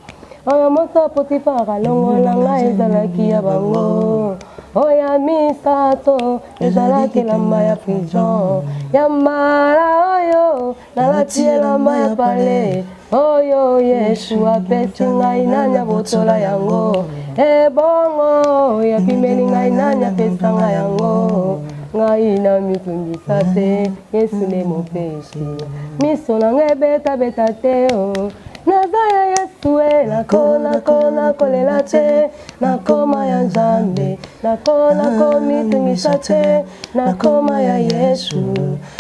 oyo moto Potifara longola ngai ezalaki ya bango oya misato ezalaki elamba ya prison yambala oyo nalati elamba ya pale oyo Yesu apesi ngai nani abotola yango ebongo yapimeli ngai nani apesa ngai yango ngai na mitungisa te Yesu ne mopesi miso na ngai beta te nazaya Yesu nakona kolela te nakoma ya Nzambe nakona mitungisa te nakoma ya Yesu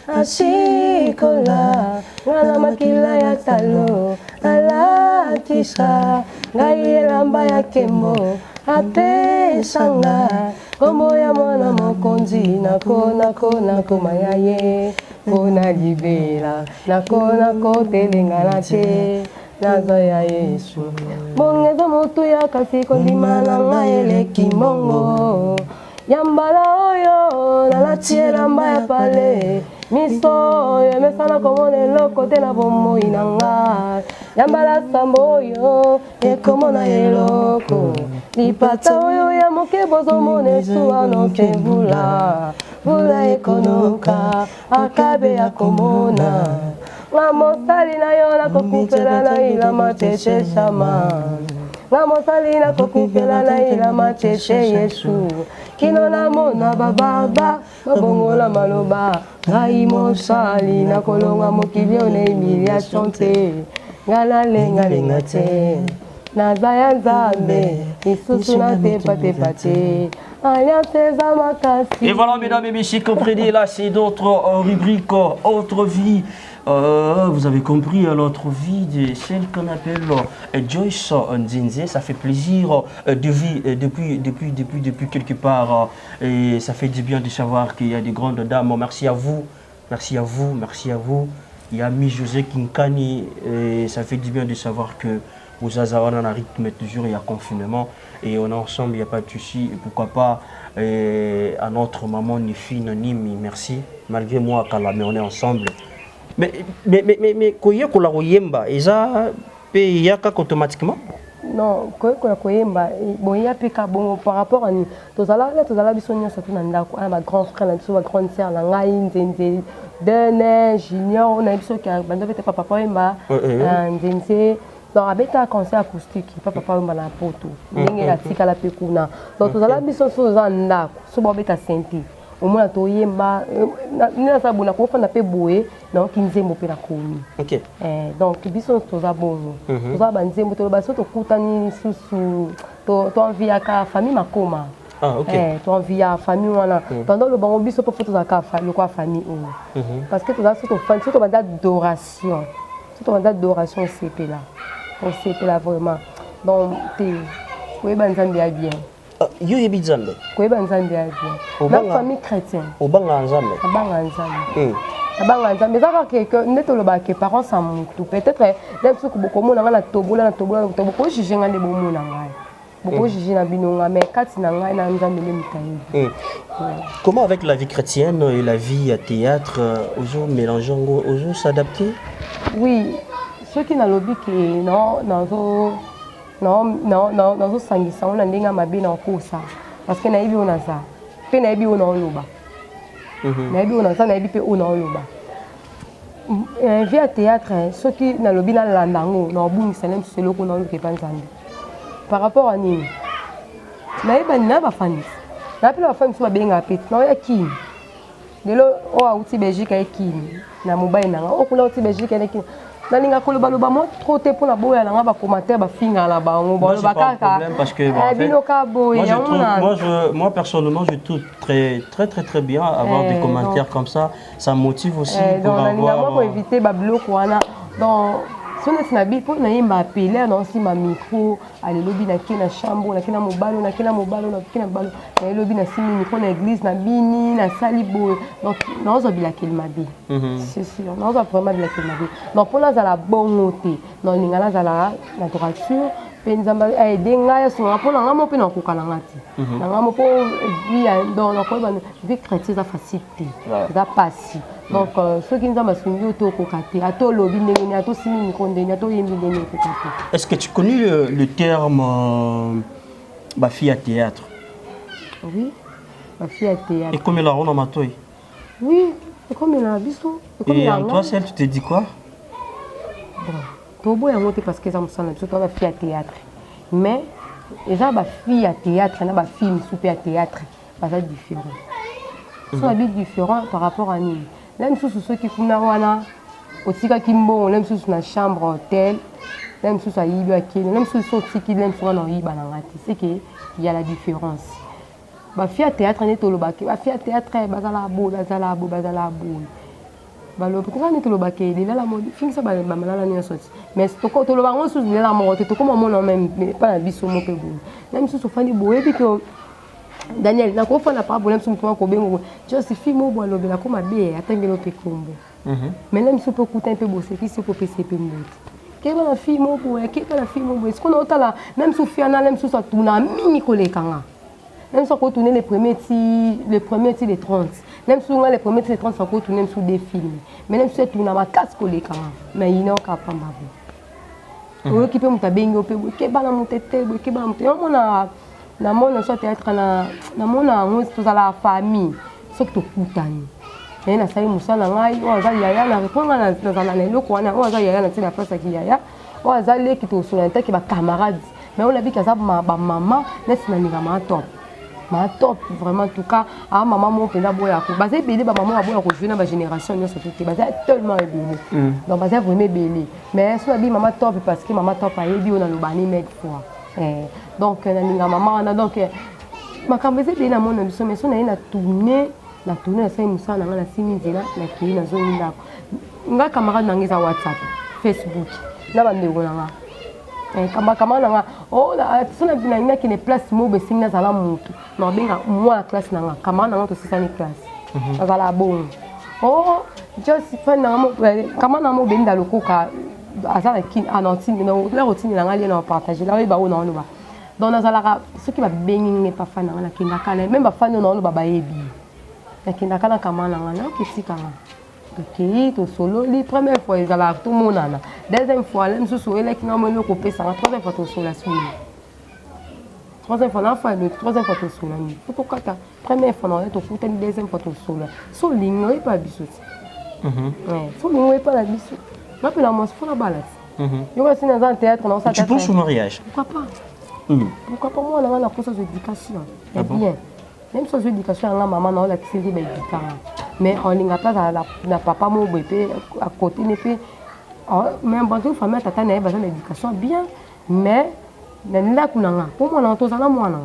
asikola ngana makila ya talo alatisa ngai elamba ya kemo apesanga kombo ya mwana mokonzi nakona koma ya ye mpona libela nakona kotelenga na te naza ya Yesu bongezo motuya kasi kondima na ngai eleki mongo yambala oyo nalati elamba ya pale miso oyo emesana komona eloko te na bomoi na ngai yambala sambo oyo ekomona eloko lipata oyo ya moke bozomona esuwa noke vula ekonoka akabe ya komona nga mosali na yo nakokupela na ilama cheche shama nga mosali nakokupela na ilama cheche Yesu kino namona bababa babongola maloba ngai mosali nakolonga mokili ona humiliation te nga nalengalenga te naza ya Nzambe lisusu natepa te alliance eza makasi. Et voilà mesdames et messieurs comprenez là c'est d'autres rubriques autre vie Vous avez compris, notre vie de celle qu'on appelle Joyce Nzinze, ça fait plaisir de vivre depuis quelque part. Et ça fait du bien de savoir qu'il y a des grandes dames. Merci à vous, merci à vous, merci à vous. Il y a mis José Kinkani, et ça fait du bien de savoir que aux Azawana, on a rythme toujours, il y a confinement et on est ensemble, il n'y a pas de souci. Et pourquoi pas à notre maman Nifi Nanimi, merci. Malgré moi, mais on est ensemble. Mais koye kola koyemba, eza pe yaka automatiquement? Non, koye koyemba, bon ya pe ka bon par rapport à nous. Tozala biso nyonso tu na ndako, ma grand frère na biso, ma grande sœur na ngai Nzenze, Dene, Junior, on a biso ki bando bete papa koyemba, Nzenze. Donc avec un concert acoustique, papa koyemba na poto. Ndenge ya tika la pe kuna. Donc tozala biso so za ndako, so bo beta senti. Au moins to yemba na sa bona ko fa na pe boye na kinzembo pe na komi. OK. Donc biso to za bongo. To za banzembo to ba so to kutani susu to envie aka famille makoma. Ah OK. To envie ya famille wana. Pendant le bango biso pe photo za ka famille quoi famille o. Parce que to za so to fan so to banda d'adoration. So to banda d'adoration CP là. On CP là vraiment. Donc te oui banzambe ya bien. Yo yebi Nzambe. Koyeba Nzambe ya bien. La famille chrétienne. Obanga Nzambe. Abanga Nzambe. Abanga Nzambe. Zaka que neto loba que parents ça mutu. Peut-être même si beaucoup mona na tobola beaucoup juger ngande bomo na ngai. Beaucoup juger na binonga mais kati na ngai na Nzambe le mutayi. Comment avec la vie chrétienne et la vie à théâtre, ozo mélangeant, ozo s'adapter? Oui, ceux qui na lobby que non, sangisa on a ndinga mabe na kosa parce que na ibi on a ça pe na ibi on a loba na ibi on a ça na ibi pe on a loba via théâtre ceux qui na lobi na landango na bungi salem selo ko na loke panzambe par rapport à nini na iba na ba fani na pe ba fani so ba benga pe na ya kini lelo o a uti Belgique ya kini na mobile na o kula uti Belgique ya kini. Nalinga koloba loba mo trop te pour la boya na ba commentaire ba finga la ba on ba kaka parce que moi personnellement je trouve très bien avoir des commentaires comme ça motive aussi pour avoir pour éviter ba bloc wana donc sona sinabi pour na yimba appeler na aussi ma micro ale lobi na kina chambre na kina mobalo na lobi na simi micro na église na bini na salibo donc na ozo bila kelmabi c'est sûr na ozo vraiment bila kelmabi donc pour la za bongo te non lingala za la droiture penzamba denga ya so pour na ngamo pe na kokana ngati na ngamo po vie dans na ko ba vie chrétienne za facilité za passi. Donc, ceux qui nous ont masqué, est-ce que tu connais le terme fille à théâtre? Oui, fille à théâtre. Et comme elle a on a matoy? Oui, et comme elle a biso. Et en toi, celle, tu te dis quoi? Bon, tout beau est parce que ça me semble que c'est fille à théâtre. Mais, les gens fille à théâtre, il y a des filles super à théâtre, c'est différent. C'est un peu différent par rapport à nous. Même sous ceux qui font wana aussi quand kimbo même sous na chambre hôtel même sous à yiba qui même sous ceux qui même sous na yiba na ngati c'est que il y a la différence ba fia théâtre ne toloba ke ba fia théâtre bazala bo balo pourquoi ne toloba ke il est la mode fin ça ba malala ni sorti mais to ko toloba on sous la mode to comme mon même pas la biso mo pe bo même sous fani bo et puis que Daniel, na ko fana pas problème sur moi ko bengo. Josephine mo bo lobe la ko mabe atangelo pe kombo. Mais là monsieur peut coûter un peu bosser qui c'est pour PCP mot. Quelle la fille mo bo quelle la fille mo bo est-ce qu'on a autant là même sous fiana même sous ça tourna mini collé kanga. Même ça ko tourner les premiers ti les 30. Même sous les premiers ti les 30 ça ko tourner sous des films. Mais même sous tourna ma casse collé kanga. Mais il n'a pas mabo. O qui peut muta bengo pe ke bana mutete ke bana mutete on a na mona soit théâtre na mona on tous à la famille ce que tu kutani et na sai musala ngai o za yaya na reponga na loko wana o za yaya na tina place ki yaya o za le ki to sunanta ki ba camarades mais on a vu que ça ba maman laisse na ninga ma top vraiment en tout cas a maman mon penda boya ko ba bébé ba maman boya ko jouer na ba génération nyonso tout ba tellement belé donc ba vraiment belé mais so bi maman top parce que maman top a yebi on a lo bani mec fois. Donc, na maman, donc, ma cambézé bien à mon ambition, mais son a tourné na tourné na sai musala na nga na simi nzela na kii na zongi ndako nga camarade na nga eza WhatsApp Facebook na bandeko na nga camarade na nga so na bina nga kene place mo besingi nazala mutu na benga mwa classe na nga camarade na nga tosisani classe nazala bongo Josephine na nga camarade na mo benda lokoka azala kin anantine la routine na nga li na partager la ba ona ba donc nazalaka soki babengi nge pafa na nga nakendaka na même bafani na oloba bayebi nakendaka na camarade na nga na okesika nga tokei tosololi première fois ezalaka tomonana deuxième fois le mosusu eleki nga moeli okopesanga troisième fois tosola suli troisième fois na fois troisième fois tosolani po tokata première fois na oyo tokutani deuxième fois tosola so olingi oyepa na biso ti so olingi oyepa na biso napela mwasi mpo na bala ti yoko esi naza na théâtre na tu penses au mariage? Pourquoi pas? Pourquoi pas moi on a la cause d'éducation bien même sans éducation on a maman on a qui mais on linga pas na papa mo bébé à côté ne fait même bon toute famille tata na besoin d'éducation bien mais na kunanga pour moi on tozala mwana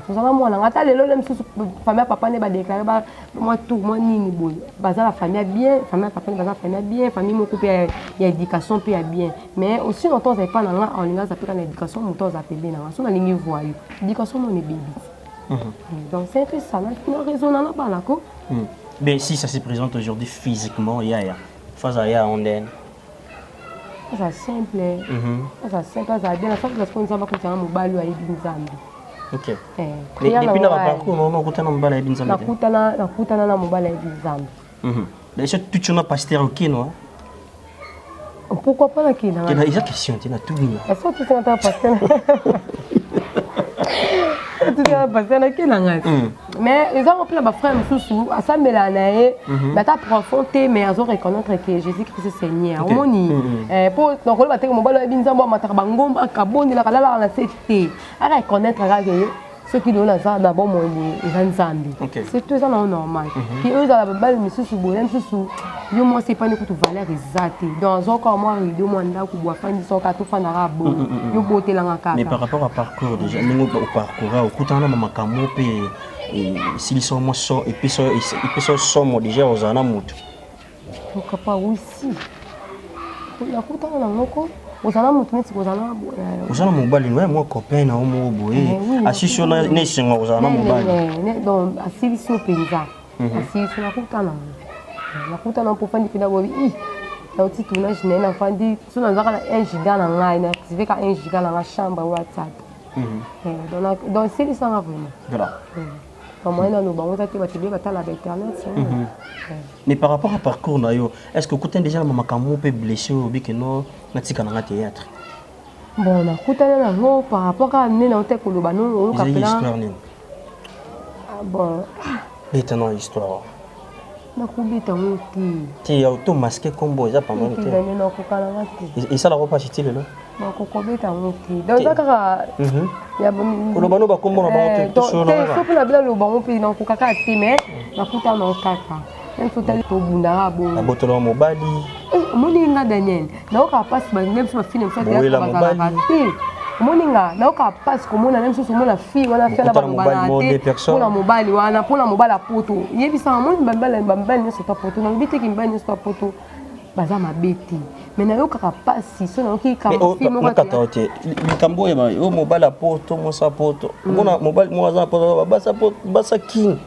tozala mwana ata lelo même sous famille papa ne ba déclarer ba moi tout moi nini boy baza la famille bien famille papa ne baza famille bien famille mo couper ya éducation puis bien mais aussi on tozala pas na on linga zapeka na éducation mon tozala pebe na so na lingi voyou éducation mon bébé donc c'est un peu ça là qui raison na bala ko mais si ça se présente aujourd'hui physiquement yaya face à ya onden ça simple ça simple ça bien ça parce qu'on s'en va continuer mon balu à Ibinzambi. OK. Mais depuis na parcours non kutana mobala ya Ibinzambi. Nakutana na mobala ya Ibinzambi. D'ailleurs tu tu n'as pas stéréo OK non? Pourquoi pas qui là? Il y a question tu n'as tout mis. Est-ce que tu t'entends pas tu as passé na kinanga mais ils ont appelé ma frère Moussou à ça melanae mais ta profondé mais ils ont reconnaître que Jésus-Christ est Seigneur omoni pour donc le matin mon balo ebinzambo mataka bangomba kaboni la kala la c'était à reconnaître que ceux qui donnent ça d'abord moi les nzambi c'est tout ça normal qui eux à la balle Moussou bolem Moussou yo moi c'est pas une coûte valeur exacte dans encore moi il demande là ko boire fandi so ka to fana rabo yo botelanga kaka mais par rapport à parcours déjà ningo au parcours au kutana mama kamope et s'ils sont moi so et puis so moi déjà aux ana mutu pourquoi pas aussi la kutana na ngoko ozana mutu neti ozana mobali ouais moi copain na omo boye asisio na nesinga ozana mobali donc asisio penza asisio na kutana nakuta na profandi pina bobi na uti tournage na fandi so na zaka na 1 giga na ngai na activer ka 1 giga na chambre WhatsApp donc c'est ça vraiment voilà comment on va on tati ba tibé ba tala internet mais par rapport à parcours na yo est-ce que kuta déjà mama kamu peut blessé au bi que non na tika na théâtre bon nakuta na ngo par rapport à né na hotel ko lo ba non on kapela bon maintenant histoire nakubita muti ti auto masqué combo za pendant le temps et ça la repas chez là nakukobeta muti donc kaka ya ko bano ba combo na ba to so na so pour la bla lo bango pe na kukaka te mais nakuta na kaka même so tali to bunda bo na botolo mobali moninga Daniel na oka passe ba même so fille ça bazala moninga na oka passe komona même so mona fille wana fait la mobali pour la mobali wana pour la mobali a poto yebisa moni bambala ne c'est pas poto na bité ki mbani c'est pas poto baza mabeti mais na yo kaka passe so na oki ka fille mo ka taote likambo ya yo mobali a poto mo sa poto mona mobali mo za poto basa king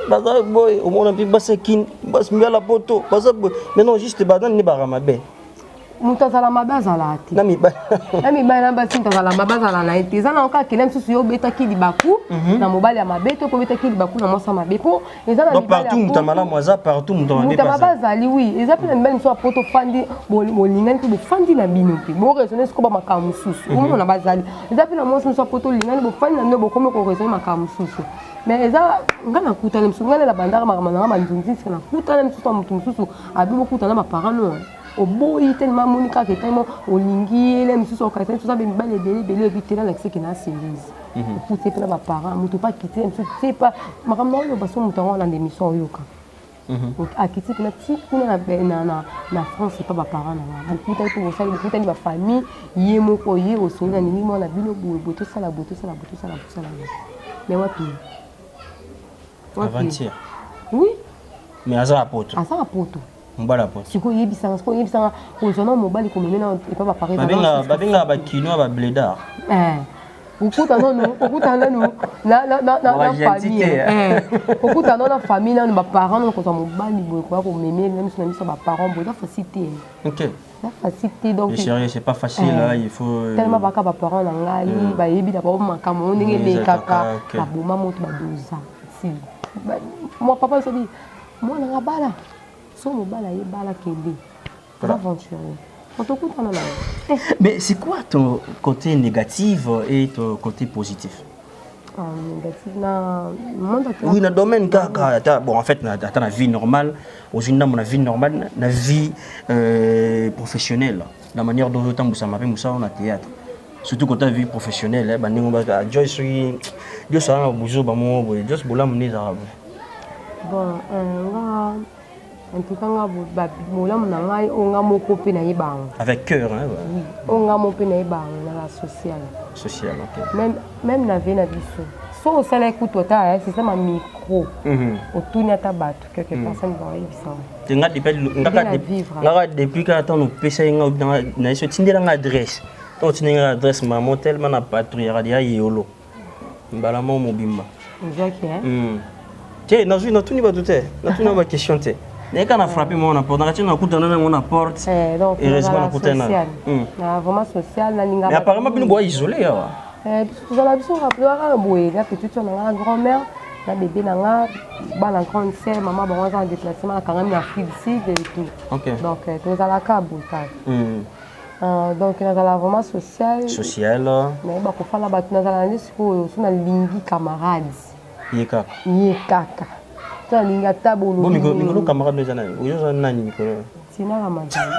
baza boy o mona bi basa king bas mbala poto basa mais non juste badan ni barama be mutazala mabazala ati na miba na basi mutazala mabazala na eti ezana oka kelem susu yo beta ki libaku na mobali ya mabeto ko beta ki libaku na mosa mabepo ezana donc partout mutamala moza partout mutamabazali oui ezapi na mbali so poto fandi bolingani ko fandi na bino pe bo raisonner ko ba makamu susu o mona bazali ezapi na mosa so poto lingani bo fandi na ndo ko ko raisonner makamu susu mais eza ngana kutana msungana la bandara makamana mandunzi na kutana msusu mutu msusu abi bokutana ba parents non au beau il tellement monica que tellement olingi les misusu okasa tout ça ben belé vitela na kise kina séries pour te pena ba parents mutu pas quitter misusu c'est pas makamna yo baso mutu on a des missions yoka a quitter na ti kuna na France c'est pas ba parents na beaucoup to ça beaucoup ni ba famille yemo ko ye osona ni mo na bino bo to sala mais wapi aventure Oui. Mais aza poto. Asa poto. Mbala poto. Siko yebisanga ozona mobali komemena et pas pareil. Babenga ba kino ba blédard. Okuta nanu na famille. Okuta na famille na ba parents na ko mobali boye ko komemena même si na miso ba parents boye da facilité. OK. La facilité donc. C'est pas facile là, il faut tellement baka ba parents na ngai ba yebi da ba makambo ndenge le kaka ba boma moto ba doza. Si. Moi papa se dit moi na bala. So mobala ye bala kende. Aventurier. Mais c'est quoi ton côté négatif et ton côté positif? Négatif, oui, dans le domaine, bon, en fait, dans la vie normale, aujourd'hui, dans la vie normale, la vie professionnelle, la manière dont on a théâtre. Surtout quand tu as vie professionnelle, Joyce, en tout cas, avec cœur, hein? Oui, on a mon péné dans la sociale. Social, ok. Même la vie n'a pas so au salaire écoute toi, c'est ça ma micro. Au tourner ta batte, quelque personne va y vivre. Depuis que nous payons dans l'adresse, donc tu n'as l'adresse, maman tellement n'a pas de radia yolo. Mbalamon mobimba. Exact. Tiens, dans une autre niveau de terre, dans une autre question. Dès qu'on a frappé mon apport, on a porte. Et heureusement, on a vraiment social. Mais apparemment, nous sommes isolés. Nous avons besoin de rappeler la petite grand-mère, la bébé, la grande sœur, maman, on a un déplacement quand même en Afrique du Sud et tout. Donc, nous avons la cabo. Donc, nous avons vraiment social. Social. Mais nous avons la lingi camarades. Yekaka. Bon, Mikolo camarade nous Mikolo. Tina Ramazan.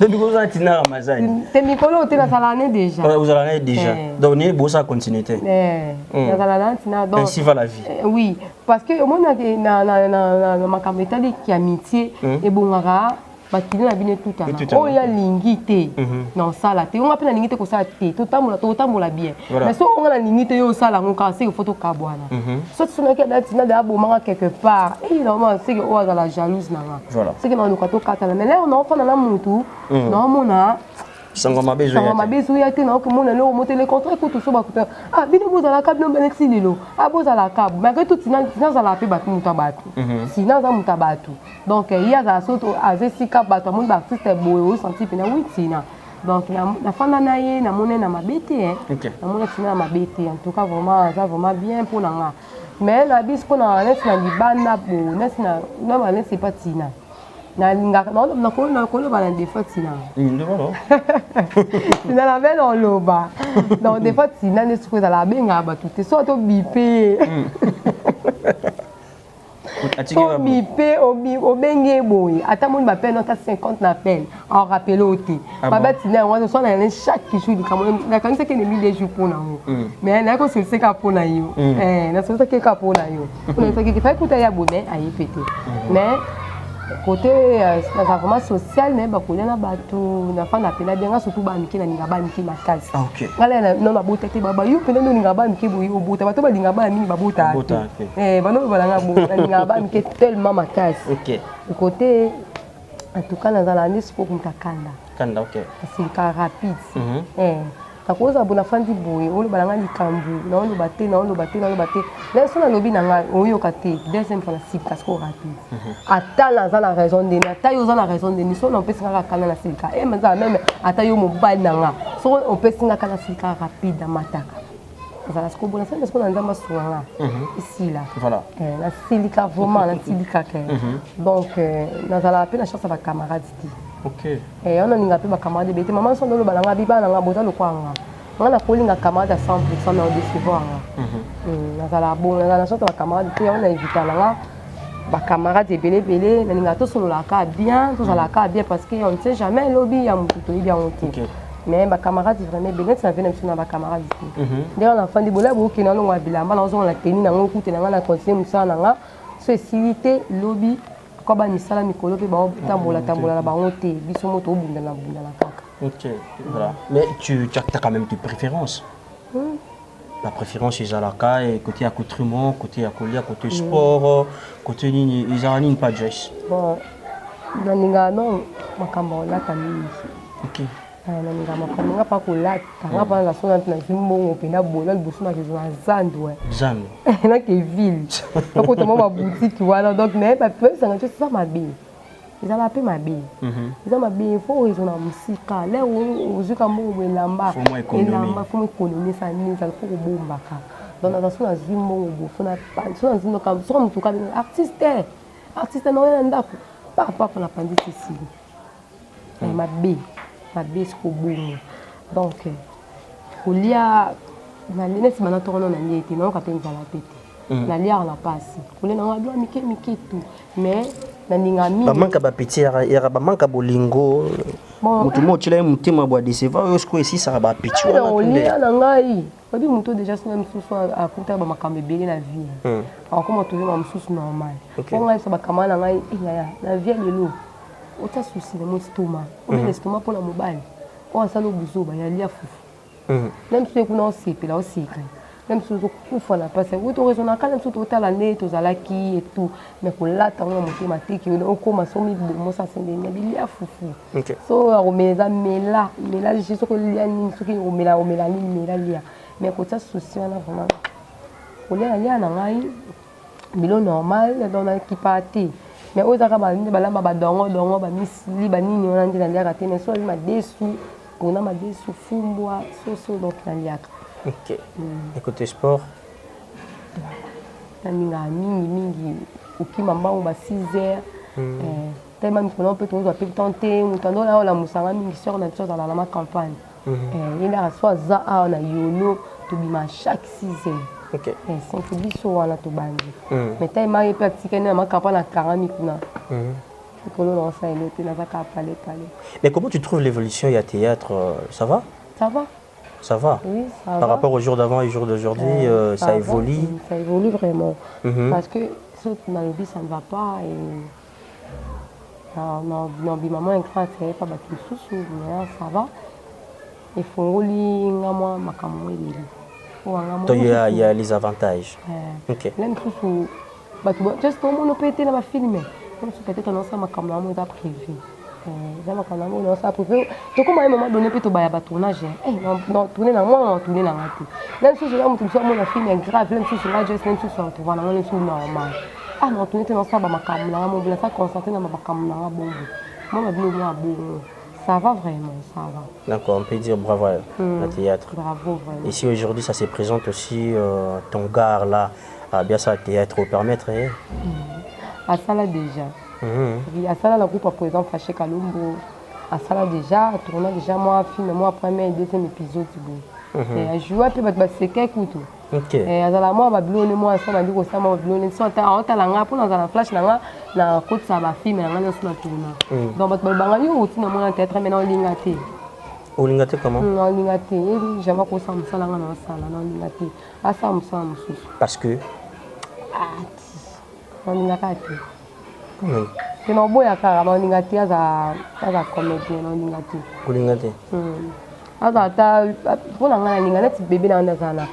Donc Mikolo a Tina Ramazan. T'es Mikolo, t'es dans l'année déjà. Vous allez déjà. Donc on est beau ça continuité. Dans l'année Tina. Donc ainsi va la vie. Oui, parce que au moins na ma camétali qui amitié et bongara. Bakili na bine tout à oh ya lingité non ça là on appelle la lingité ko ça té tout tambola bien mais so on a la lingité yo ça là on ka c'est photo kabwana so tu na que tina da bomanga quelque part et normalement c'est que on a la jalouse na c'est que on ko kata mais là on a fait na mutu non mona sangoma bezo ya té na ko mona lo monter les contrats ko tout so ba ko ah bino boza la cab no benexi lelo ah boza la cab mais que tout tina za la pe batu mutabatu sinon za mutabatu. Donc il y a des autres azesika bato mon artiste boyo senti pena witina. Donc na fanda na ye na mona na mabete na mona tina na mabete en tout cas vraiment ça vraiment bien pour nga. Mais la bis ko na net na libanda bo net na na net c'est pas tina. Na linga na ko lo ba des fois tina. Non. Tina la belle on loba. Donc des fois tina ne se fait la benga ba tout so to bipé. Au bipé, au bengue boy. Attends, mon m'appelle, on a 50 n'appelle. En rappel au thé. Papa, tu n'as pas besoin d'aller chaque jour. La connaissance qu'il y a des jours pour nous. Mais là, quand c'est ça pour nous. Là, c'est ça qui est pour nous. On a fait qu'il faut écouter les abonnés à y péter. Mais côté vraiment social, mais bah qu'on a battu, na fan appelé bien surtout bah miki na ningaba miki makasi. OK. Ngala non na bota te baba yo pena no ningaba miki boyi obota bato ba ningaba mini babota. Bano balanga bota ningaba miki tellement makasi. OK. Côté en tout cas dans la nice pour kanda. Kanda OK. C'est car rapide. Takoza bona fandi boye olo balanga likambu na olo baté na olo baté là so na lobi na nga oyo katé deuxième fois la sika parce qu'on rapide ata la raison de na ta yo za la raison de ni so na pesa nga kana na sika mais ça même ata yo mobile na nga so on pesa nga kana sika rapide na mataka ça ce qu'on bona ça parce qu'on a ndamba soanga ici là voilà la silica vraiment la silica donc na za la peine chance avec camarades. OK. Et on a une appel ma camarade bébé maman son dolo balanga biba na boza lo kwanga. On a kolinga camarade à 100% mais on décevoir. Na sala bon na sorte ma camarade puis on a invité là ba camarade belé na ninga to solo la ka bien, to la ka bien parce que on ne sait jamais lobby ya mutu to bien on tout. Mais ma camarade vraiment bien ça vient même ma camarade ici. D'ailleurs la fin du bola bo ki na longa bilamba na zo la teni na ngo kuti na conseiller musa na nga société lobby. Quand on a mis mikolo pe ba tambola la ba honte biso moto obunda na kaka. OK, voilà. Mais tu as quand même tes préférences. La préférence chez Zalaka et côté accoutrement, côté acolia, côté sport, côté nini, ils ont pas de geste. Bon, naninga non makambo la tamini. Ok. Naninga makambo nga pa kolata, nga pa la sona na zimbongo pe na bola liboso na jezo na zando. Zando. Na ke ville. Donc to ma boutique voilà donc mais pas peu ça nga ça ma bien. Ils ont appelé ma bien. Ils ont ma bien faut ils ont la musique là où uzuka mo lamba. Lamba faut économiser ça ni ça faut bomba ka. Donc na sona zimbongo faut na sona zimbongo comme ça on tout cas artiste non enda pas pour la pandémie ici. Ma bien ce bon. Donc Olia na lene si mana tourner na liete non ka penza la tête. La lia na passe. Olia na ngablo mike tout. Mais na ninga mi. Ba manka ba petit era ba manka bolingo. Mutu mo chila mutima bwa deseva yo sko ici ça ba petit. Olia na ngai. Obi mutu déjà c'est même sous à kuta ba makambe belé na vie. Alors comment toujours ma sous normal. Pour ngai ça ba kamana ngai na vie lelo. Autre souci de mon estomac. Ou bien l'estomac pour la mobile. On a ça le bouzo, il y a l'ia fou. Même si on sait, puis là aussi, même si on fait la passe, oui, tu raison, même si tu as l'année, tu as la qui et tout, mais pour là, tu as monté ma tête, on commence à me dire, ça c'est des l'ia fou. So, on met là, je suis sûr que l'ia ni, ce qui on met là, mais pour ça, souci, on a vraiment. Pour l'ia, on a un normal, dans la qui partait. Mais aux arabes, ba dongo ba misili ba nini on andi na raté mais soit ma déçu on a ma déçu fumbwa so donc na liaka. OK. Écoutez sport. Naninga mingi ukima mbango ba 6h. Tellement qu'on peut toujours tenter mutando la musanga mingi sur na chose dans la campagne. Il a soit za na yolo to bima chaque 6h. OK. C'est biso wala to bandi. Mais tay mari pratiquer na campagne na 40 mikuna. Mais comment tu trouves l'évolution il y a théâtre ça va? Ça va. Ça va. Oui, ça va. Par rapport au jour d'avant et au jour d'aujourd'hui, ça évolue. Ça évolue vraiment. Parce que dans le vie ça ne va pas et non maman écran c'est pas battu sous mais ça va. Il faut lire moi makamwe il y a les avantages. OK. Même tout juste tout le monde peut être dans ma film. Comme si peut-être on a ma caméra moi đã prévu. J'ai ma caméra moi ça prévu. Donc comme à un moment donné peut-être ba ya tournage. Non tourner dans moi, non tourner dans la tête. Même si je là mutu moi na film grave, même si je là juste même si ça on va dans le film normal. Ah non tourner dans ça ba ma caméra moi bien ça concentrer dans ma caméra bon. Moi ma vidéo moi bon. Ça va vraiment, ça va. D'accord, on peut dire bravo à théâtre. Bravo vraiment. Ici aujourd'hui ça se présente aussi ton gars là à bien ça théâtre au permettre. À ça là déjà. Oui, à ça là le groupe par exemple Fâché Kalumbo. À ça là déjà, tourner déjà moi film moi premier et deuxième épisode bon. Et jouer puis bah c'est quelque tout. OK. Et à la moi ba blonner moi ça m'a dit que ça m'a blonner ça ta la nga pour dans la flash na côté ça ba film na nga sur la tourner. Donc ba banga yo tina moi théâtre maintenant lingate. O lingate comment? Non lingate, j'aime pas ça me sala na sala non lingate. Ah ça me parce que on a gâté. C'est non boya car on a gâté à comédien on a gâté. O lingate. Ta pour la ngana lingana ti bébé na ndazana.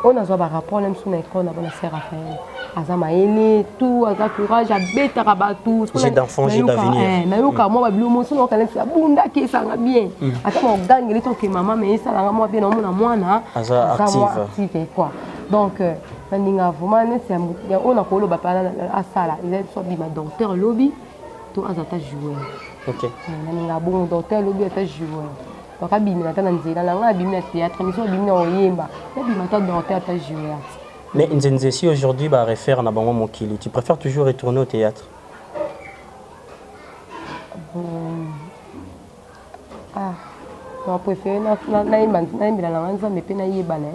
On a zo ba rapport même sur l'école na bona sœur Raphaël. Azama ele tout aza courage à beta rabatu. J'ai d'enfants, j'ai d'avenir. Mais yo ka moi ba bilo mo so ka nesi abunda ki sanga bien. Ata mo gagne le ton que maman mais ça la moi bien na mwana. Aza active quoi. Donc ninga vraiment c'est on a kolo ba pala asala il est soit bima docteur lobby to azata jouer. OK. Ninga bon docteur lobby ata jouer. Donc abimi na tana nzela na nga abimi na théâtre mais so abimi na oyemba. Abimi ta docteur ata jouer. Mais Nzenze si aujourd'hui ba réfère na bango mokili, tu préfères toujours retourner au théâtre? Non préféré na imbela na nzambe pe na yebana.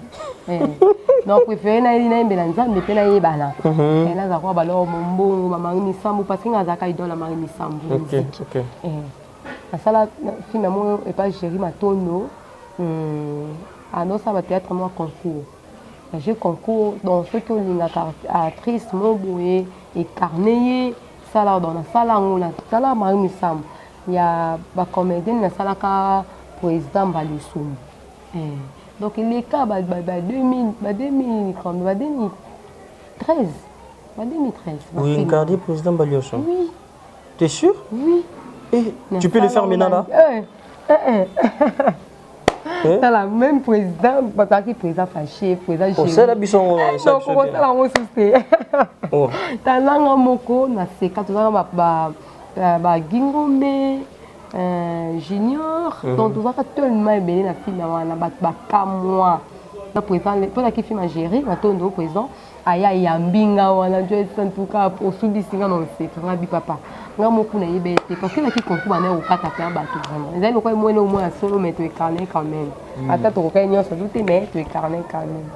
Non préféré na imbela nzambe pe na yebana. Et là za kwa balo mbongo ba mari sambu parce que ngazaka idole mari sambu. OK. Asala film mo et pas Jérémy Matondo. No ça va théâtre moi concours. J'ai concours dans ceux qui ont une actrice mon boé et carnet ça là dans la salle on a ça là mari sambu. Il y a ba comédienne na sala ka président Balisum. Donc les cas 2013. Oui, incarné président Balioso. Oui. Tu es sûr? Oui. Et tu peux le faire maintenant là? C'est la même président, parce que président fâché, président Oh, c'est la bisson. donc, comment ça la ressourcer? T'as l'angle moko, na seka, tout ça, Gingombe, Junior, donc tout ça, tout le monde est bien, la fille, na moi. Le président, pour la qui fait ma gérer, ma tonne de président, aya yambinga, on a dû en tout cas pour souder singa non c'est, quand on papa. Nga moko na yebete parce que la qui concourt na au kata pe bato vraiment. Les amis ko moi au moins solo mais tu es carnet quand même. Ata to ko nyo so douter mais tu es carnet quand même.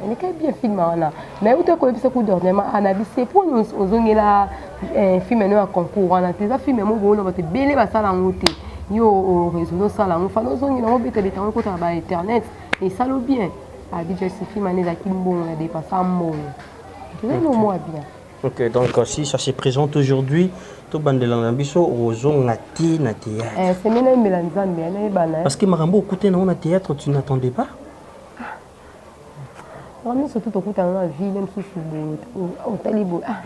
On est quand bien film là. Mais où te ko bisa ko dernièrement anabi c'est pour nous ozongela film no concours na tes film mo go no ba te belé ba sala ngote. Yo au réseau sala ngo fa no ozongela mo bete beta ko ta ba internet et ça lo bien. Abi je suis film ané za kimbo na dépassé mo. Tu veux nous moi bien. Ok, donc si ça se présente aujourd'hui, tout le monde de l'ambition aux zones na théâtre. C'est maintenant Mélanzambe, parce que Marambo, écoutez, dans le théâtre, tu n'attendais pas? Non, surtout au côté de la ville, même si je suis au Talibo. Ah,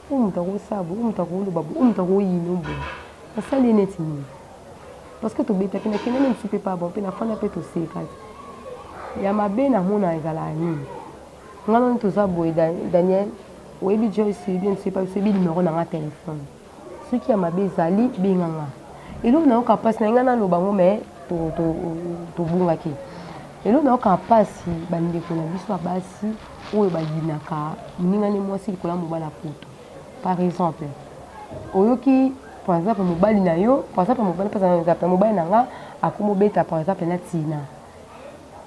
on t'a vu ça, on t'a vu le babou, on t'a vu le babou. Ça c'est net. Parce que tu bêtes, tu n'as même si pas bon, tu n'as pas fait tout ça. Il y a ma belle à mon aïgalani. On a tout ça, Daniel. Oui, Joyce, c'est pas ce numéro dans un téléphone. Ce qui a ma bezali, binganga. Et là, on a encore passé n'engana le bango mais to bungaki. Et là, on a encore passé bande ko na biso basi ou balinaka. Ningane moi si ko la mobala poto. Par exemple, oyoki par exemple mobali na yo, par exemple mobali par exemple mobali nanga akomobeta par exemple na tina.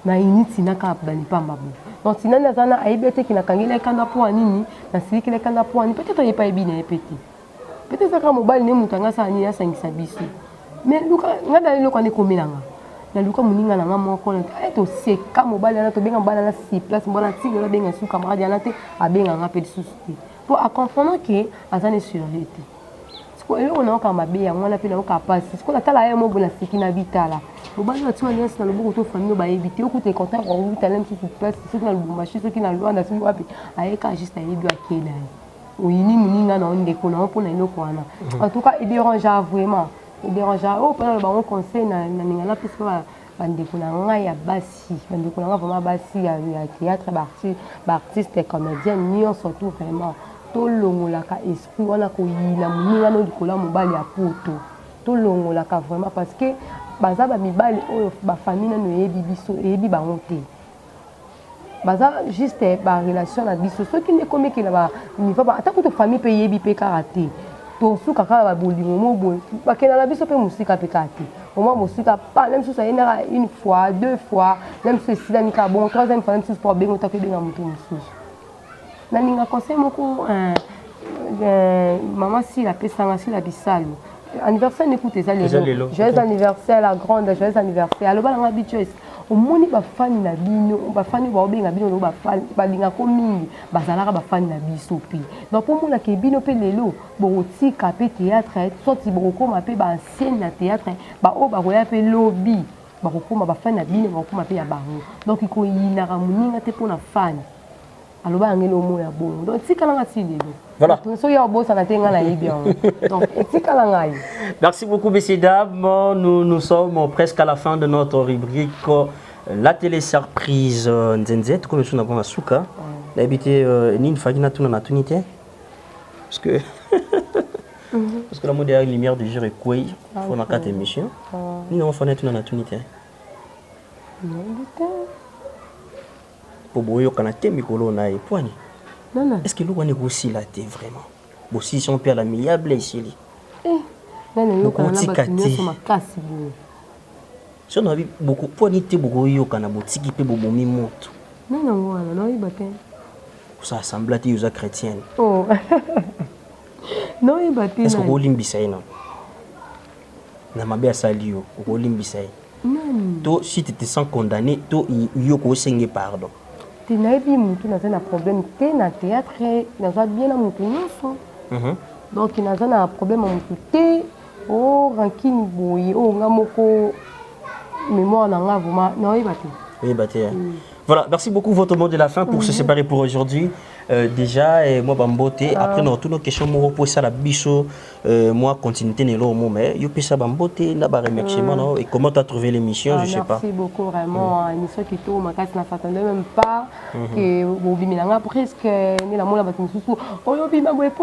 Na initi na ka bali pamba bo. Donc si nana zana aibete ki na kangile kanda po anini na siki le kanda po ani peut-être il pas ebine petit. Peut-être que mobile ne mutanga sa ani ya sangisa biso. Mais luka ngada le ko ne komelanga. Na luka muninga na nga moko na eto seka mobile na to benga bana na si place mbona tinga na benga su camarade yana te abenga nga pe susti. Pour à comprendre que azane survete. Siko elo na ka mabe ya ngwana pe na ka passe. Siko na tala ya mo bona siki na bitala. Mobali wa tuwa nyasi na loboko to famille ba éviter ko te content ko wuta même si tu place ceux qui na lubumbashi ceux qui na lwa na simi wapi ayeka juste ayebi akela. Oyini muninga na ndeko na mpona eloko wana. En tout cas, il dérange vraiment. Il dérange. Oh pendant le baron conseil na ningala plus pas bandeko na nga ya basi. Bandeko na nga vraiment basi ya théâtre artiste comédien nion surtout vraiment. To longola ka esprit wana ko yina muninga no dikola mobali ya poto. To longola ka vraiment parce que baza ba mibali oyo ba famille na no yebi biso yebi bango te. Baza juste ba relation na biso ceux qui ne comme que là niveau ba ata ko to famille pe yebi pe karaté to su kaka ba bolingo mo bo ba kena na biso pe musika pe karaté au moins musika pas même si ça une fois deux fois même si c'est dans ka bon troisième fois même si pour bien to ke bien mutu musu na ninga conseil moko maman si la pesanga si la bisalo anniversaire n'écoutez ça les joyeux anniversaire la grande joyeux anniversaire alors ba habitué au moni ba fani na bino ba fani ba obenga bino ba fani ba linga ko mingi ba zalaka ba fani na biso pi donc pour moi la ke bino pe lelo bo tika pe théâtre sorti bo ko ma pe ba ancienne na théâtre ba o ba roya pe lobby ba ko ma ba fani na bino ba ko ma pe ya bango donc iko yina ka muninga te pona fani alors ba ngelo mo ya bon donc tika na ngati lelo. Voilà. Merci beaucoup, messieurs, dames. Nous sommes presque à la fin de notre rubrique La télé surprise Nzenze. Tout comme nous avons un souka. L'habité ni une fagina tout na tunité. Parce que la mode de lumière du jour est quoi? Faut na quatre émissions. Ni on fait tout na tunité. Pour boyo kanate mikolo na e poigne. Non. Est-ce que l'on est aussi là vraiment? Bon, si on perd l'amiable ici. Non, si on a beaucoup de beaucoup de boutique qui beaucoup de montre. Non, ça semble être une chrétienne. Oh. Non, il battait. Est-ce que vous limbisez non? Na mabe salio, vous limbisez. Non. Toi, si tu te sens condamné, toi, il y a aussi pardon. Tu n'as pas un problème, tu es dans le théâtre, tu as bien un problème. Donc, tu as un problème, tu es au ranking, tu mémoire n'a pas vraiment. Non, il va te. Oui, voilà, merci beaucoup votre mot de la fin pour se séparer pour aujourd'hui. Déjà, moi, Bamboté, après, nous retournons aux questions, moi, pour ça, la bicho, moi, continuité, n'est là au moment, mais yo, ça, Bamboté, là, bas, remerciement, et comment tu as trouvé l'émission, je sais pas. Merci beaucoup, vraiment. L'émission qui tourne, ma casse, ne s'attendait même pas que vous bimilanga presque, ni la moula, bah, tu me souffles. Oh, yo, bima, vous êtes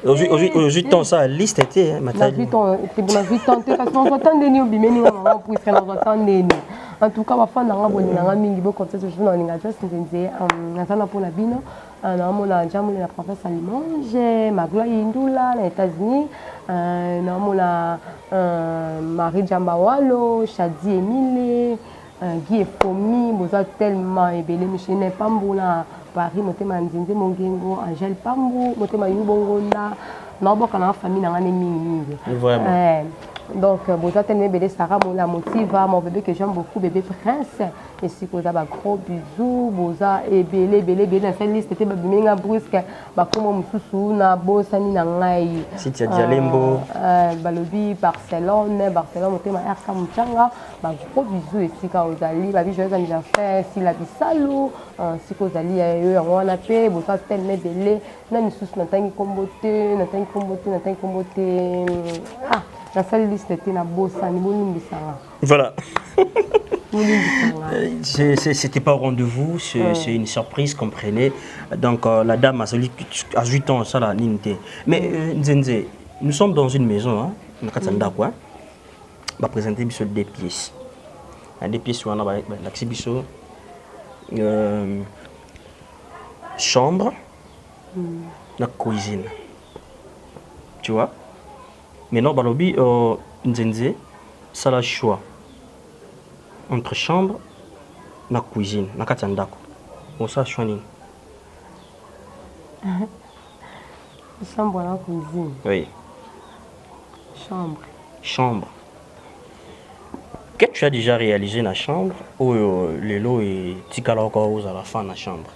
Aujourd'hui, temps, ça, liste était, ma taille. 8 ans, c'est bon, 8 ans, parce qu'on s'entend de nous, bimé, nous, on pour se faire entendre de nous. En tout cas, on a un mingi beaucoup de choses dans l'ingénieur, c'est un sana pour la bino. On a déjà la professeure Limonge, Magloire Indula, les États-Unis. On a Marie Djambawalo, Chadi Emile, Guy Fomi, Boza tellement ébélé, Michel Pamboula, Paris, Motema Nzinze Mongengo, Angèle Pambou, Motema Yubongonda. Non, bon, quand on a famille, on a mingi. Vraiment. Donc, Boza tellement ébélé, Sarah, la motiva, mon bébé que j'aime beaucoup, bébé Prince. Et si Boza, gros bisous, Boza ébélé, dans cette liste, c'était Babimena Brusque, Bakomo Moussou, Nabo, Sani Nangai. Si tu as dit Lembo. Balobi, Barcelone, Motema RK Mouchanga, gros bisous, et si Kaozali, Babi, joyeux anniversaire, si la Bissalou, si Kaozali, on a payé, Boza tellement ébélé, Nanisous, Nathan Kombote. Ah! La seule liste était na bossa, ni bolimbisanga. Voilà. C'était pas au rendez-vous, c'est une surprise, comprenez. Donc la dame a 8 ans, ça la ninte. Mais Nzenze, nous sommes dans une maison, hein, on va présenter des pièces. Des pièces où on a l'exhibition, chambre, la cuisine. Tu vois? Maintenant, Balobi, Nzenze, ça la choix entre chambre et cuisine, na katandako. On ça choix ni. Chambre et cuisine. Oui. Chambre. Qu'est-ce que tu as déjà réalisé dans la chambre ou le lot est tikala encore à la fin de la chambre?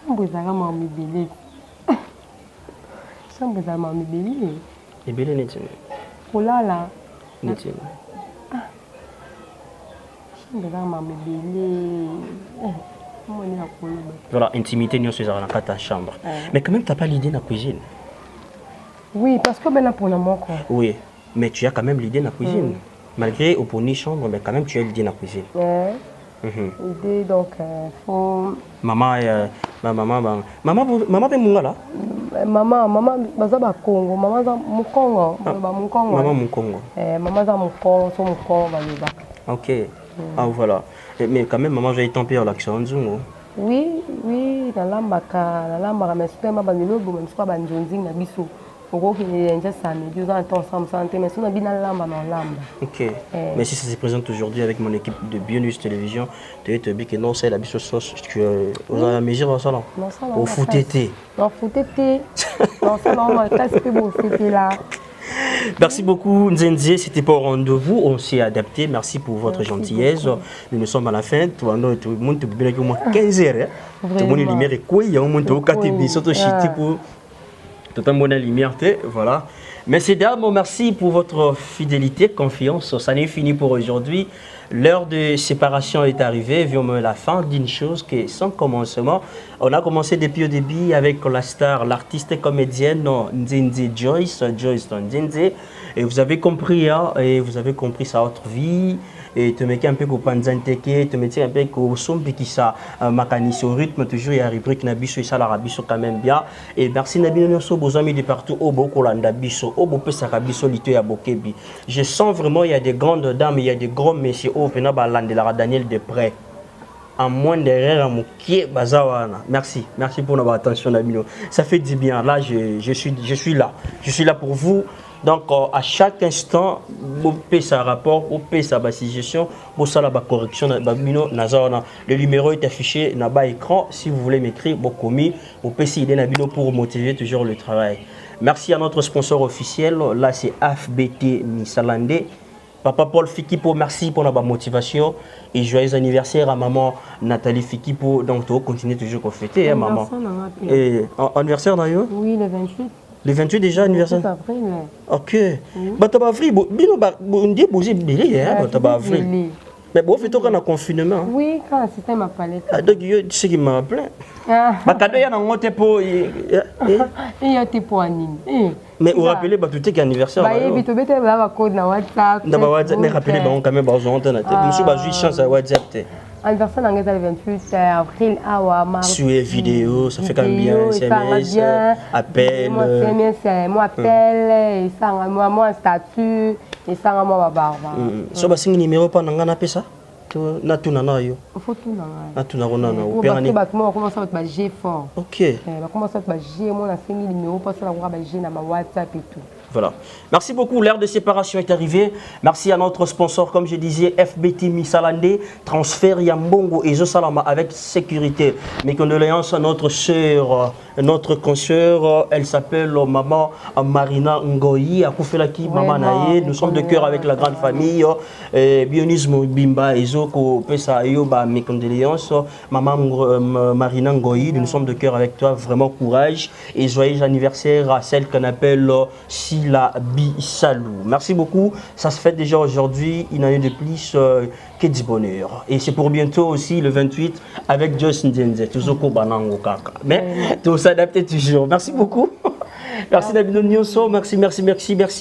Chambre ezala mamibele. Chambre ezala mamibele. Ebele neti. Kolala. Neti. Chambre ezala mamibele. Voilà, intimité nous c'est dans la chambre. Mais quand même tu n'as pas l'idée de la cuisine. Oui, parce que ben pour moi quoi. Oui, mais tu as quand même l'idée de la cuisine. Malgré au poni chambre, mais quand même tu as l'idée de la cuisine. Idée donc faut maman maman là. Maman baza ba Congo, maman za Mukongo, ba Mukongo. Maman Mukongo. Maman za Mukongo, so Mukongo ba leba. OK. Ah voilà. Mais quand même maman j'ai tempé à l'accent nzungu. Oui, na lamba mais super ma ba milobo même soit ba nzonzi na biso. OK, mais si ça se présente aujourd'hui avec mon équipe de Bionews Télévision, tu te dis que non, c'est la biche sauce, tu as mesure ça là. Au foutetté. Non, foutetté. Non, ça non, c'est beau foutetté là. Merci beaucoup Nzenze, c'était pas au rendez-vous, on s'est adapté, merci pour votre gentillesse. Nous sommes à la fin, tout le monde te bien au moins 15 heures. Tout le monde est lumière et quoi, il y a un monde au 4 épisodes pour tout un bonne lumière, voilà. Messieurs, dames, merci pour votre fidélité, confiance. Ça n'est fini pour aujourd'hui. L'heure de séparation est arrivée. Vient la fin d'une chose qui est sans commencement. On a commencé depuis au début avec la star, l'artiste et comédienne Nzenze Joyce Nzenze. Et vous avez compris, hein, et vous avez compris sa autre vie. Et te mettre un peu au panzanteke, te mettre un peu au son qui ça mécanisme au rythme toujours il y a rubrique nabiso et ça la rabiso quand même bien. Et merci Nabino Nyoso vos amis de partout au Bokolanda biso au Bopé Sarabiso lito ya Bokebi. Je sens vraiment il y a des grandes dames, il y a des grands messieurs au Pena Balandela Daniel Desprez. En moins derrière mon qui bazawana. Merci pour votre attention Nabino. Ça fait du bien. Là je suis là. Je suis là pour vous. Donc, à chaque instant, vous payez sa rapport, vous payez sa suggestion, vous savez la correction. Le numéro est affiché dans l'écran. Si vous voulez m'écrire, vous commis, vous payez idée pour motiver toujours le travail. Merci à notre sponsor officiel. Là, c'est AFBT Misalande. Papa Paul Fikipo, merci pour la motivation. Et joyeux anniversaire à maman Nathalie Fikipo. Donc, tu continues toujours à fêter, hein, maman. Et anniversaire d'ailleurs? Oui, le 28. Le 28 déjà anniversaire. C'est avril. Ok. Bah t'as pas avril, bino bah on dit bosé bilé hein, t'as pas avril. Mais bon, fait toi quand on a confinement. Oui, quand le système m'a parlé. Ah donc il tu sais qui m'a appelé. Ah. Bah cadeau y a dans moté pour Il y a tes points. mais vous rappelez bah tout est anniversaire. Bah il bito bete ba code na WhatsApp. Bah WhatsApp mais rappelez bah on quand même bah on entend na. Monsieur bah j'ai chance à WhatsApp. Anniversaire dans le 28 avril à mars. Sur les vidéos, ça fait quand même bien, SMS, appel. Moi SMS, moi appel, et ça moi statut, et ça moi barbe. So ba singi numéro pa nanga pesa. Na tuna na yo. Faut tout na. Na tuna rona na Ou opéra ni. ba moi commence à ba G fort. OK. Ba commence à ba G moi na singi numéro parce que la ba G na ma WhatsApp et tout. Voilà. Merci beaucoup. L'ère de séparation est arrivée. Merci à notre sponsor, comme je disais, FBT Misalande, transfert Yambongo et Zosalama avec sécurité. Mes condoléances à notre sœur, notre consoeur, elle s'appelle maman Marina Ngoyi, à Koufelaki, maman Naye. Nous sommes de cœur avec la grande famille. Bionisme Bimba et Zoko Pesa Yoba, mes condoléances. Maman Marina Ngoyi, nous sommes de cœur avec toi. Vraiment courage et joyeux anniversaire à celle qu'on appelle la Bissalou. Merci beaucoup. Ça se fait déjà aujourd'hui, une année de plus que du bonheur. Et c'est pour bientôt aussi le 28 avec Joyce Ndenze. Toujours Kobanango Kaka. Mais tout s'adapter toujours. Merci beaucoup. Merci David Nyonso, merci.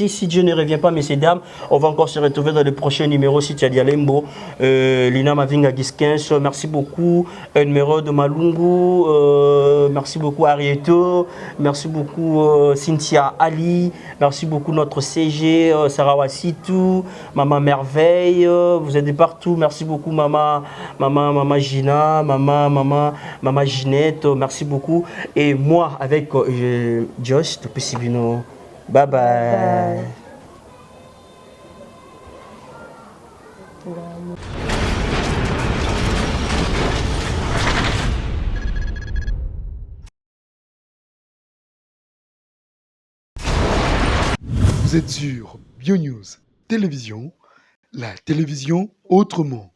Si Dieu ne revient pas, messieurs, dames, on va encore se retrouver dans le prochain numéro si tu as dit Alembo. Lina Mavinga Giskens, merci beaucoup. Un numéro de Malungu, merci beaucoup Arieto, merci beaucoup Cynthia Ali, merci beaucoup notre CG, Sarah Wassitou, Maman Merveille, vous êtes de partout, merci beaucoup Maman Gina, Maman Ginette, merci beaucoup. Et moi avec Josh, Sibino. Bye bye. Vous êtes sur BioNews Télévision, la télévision autrement.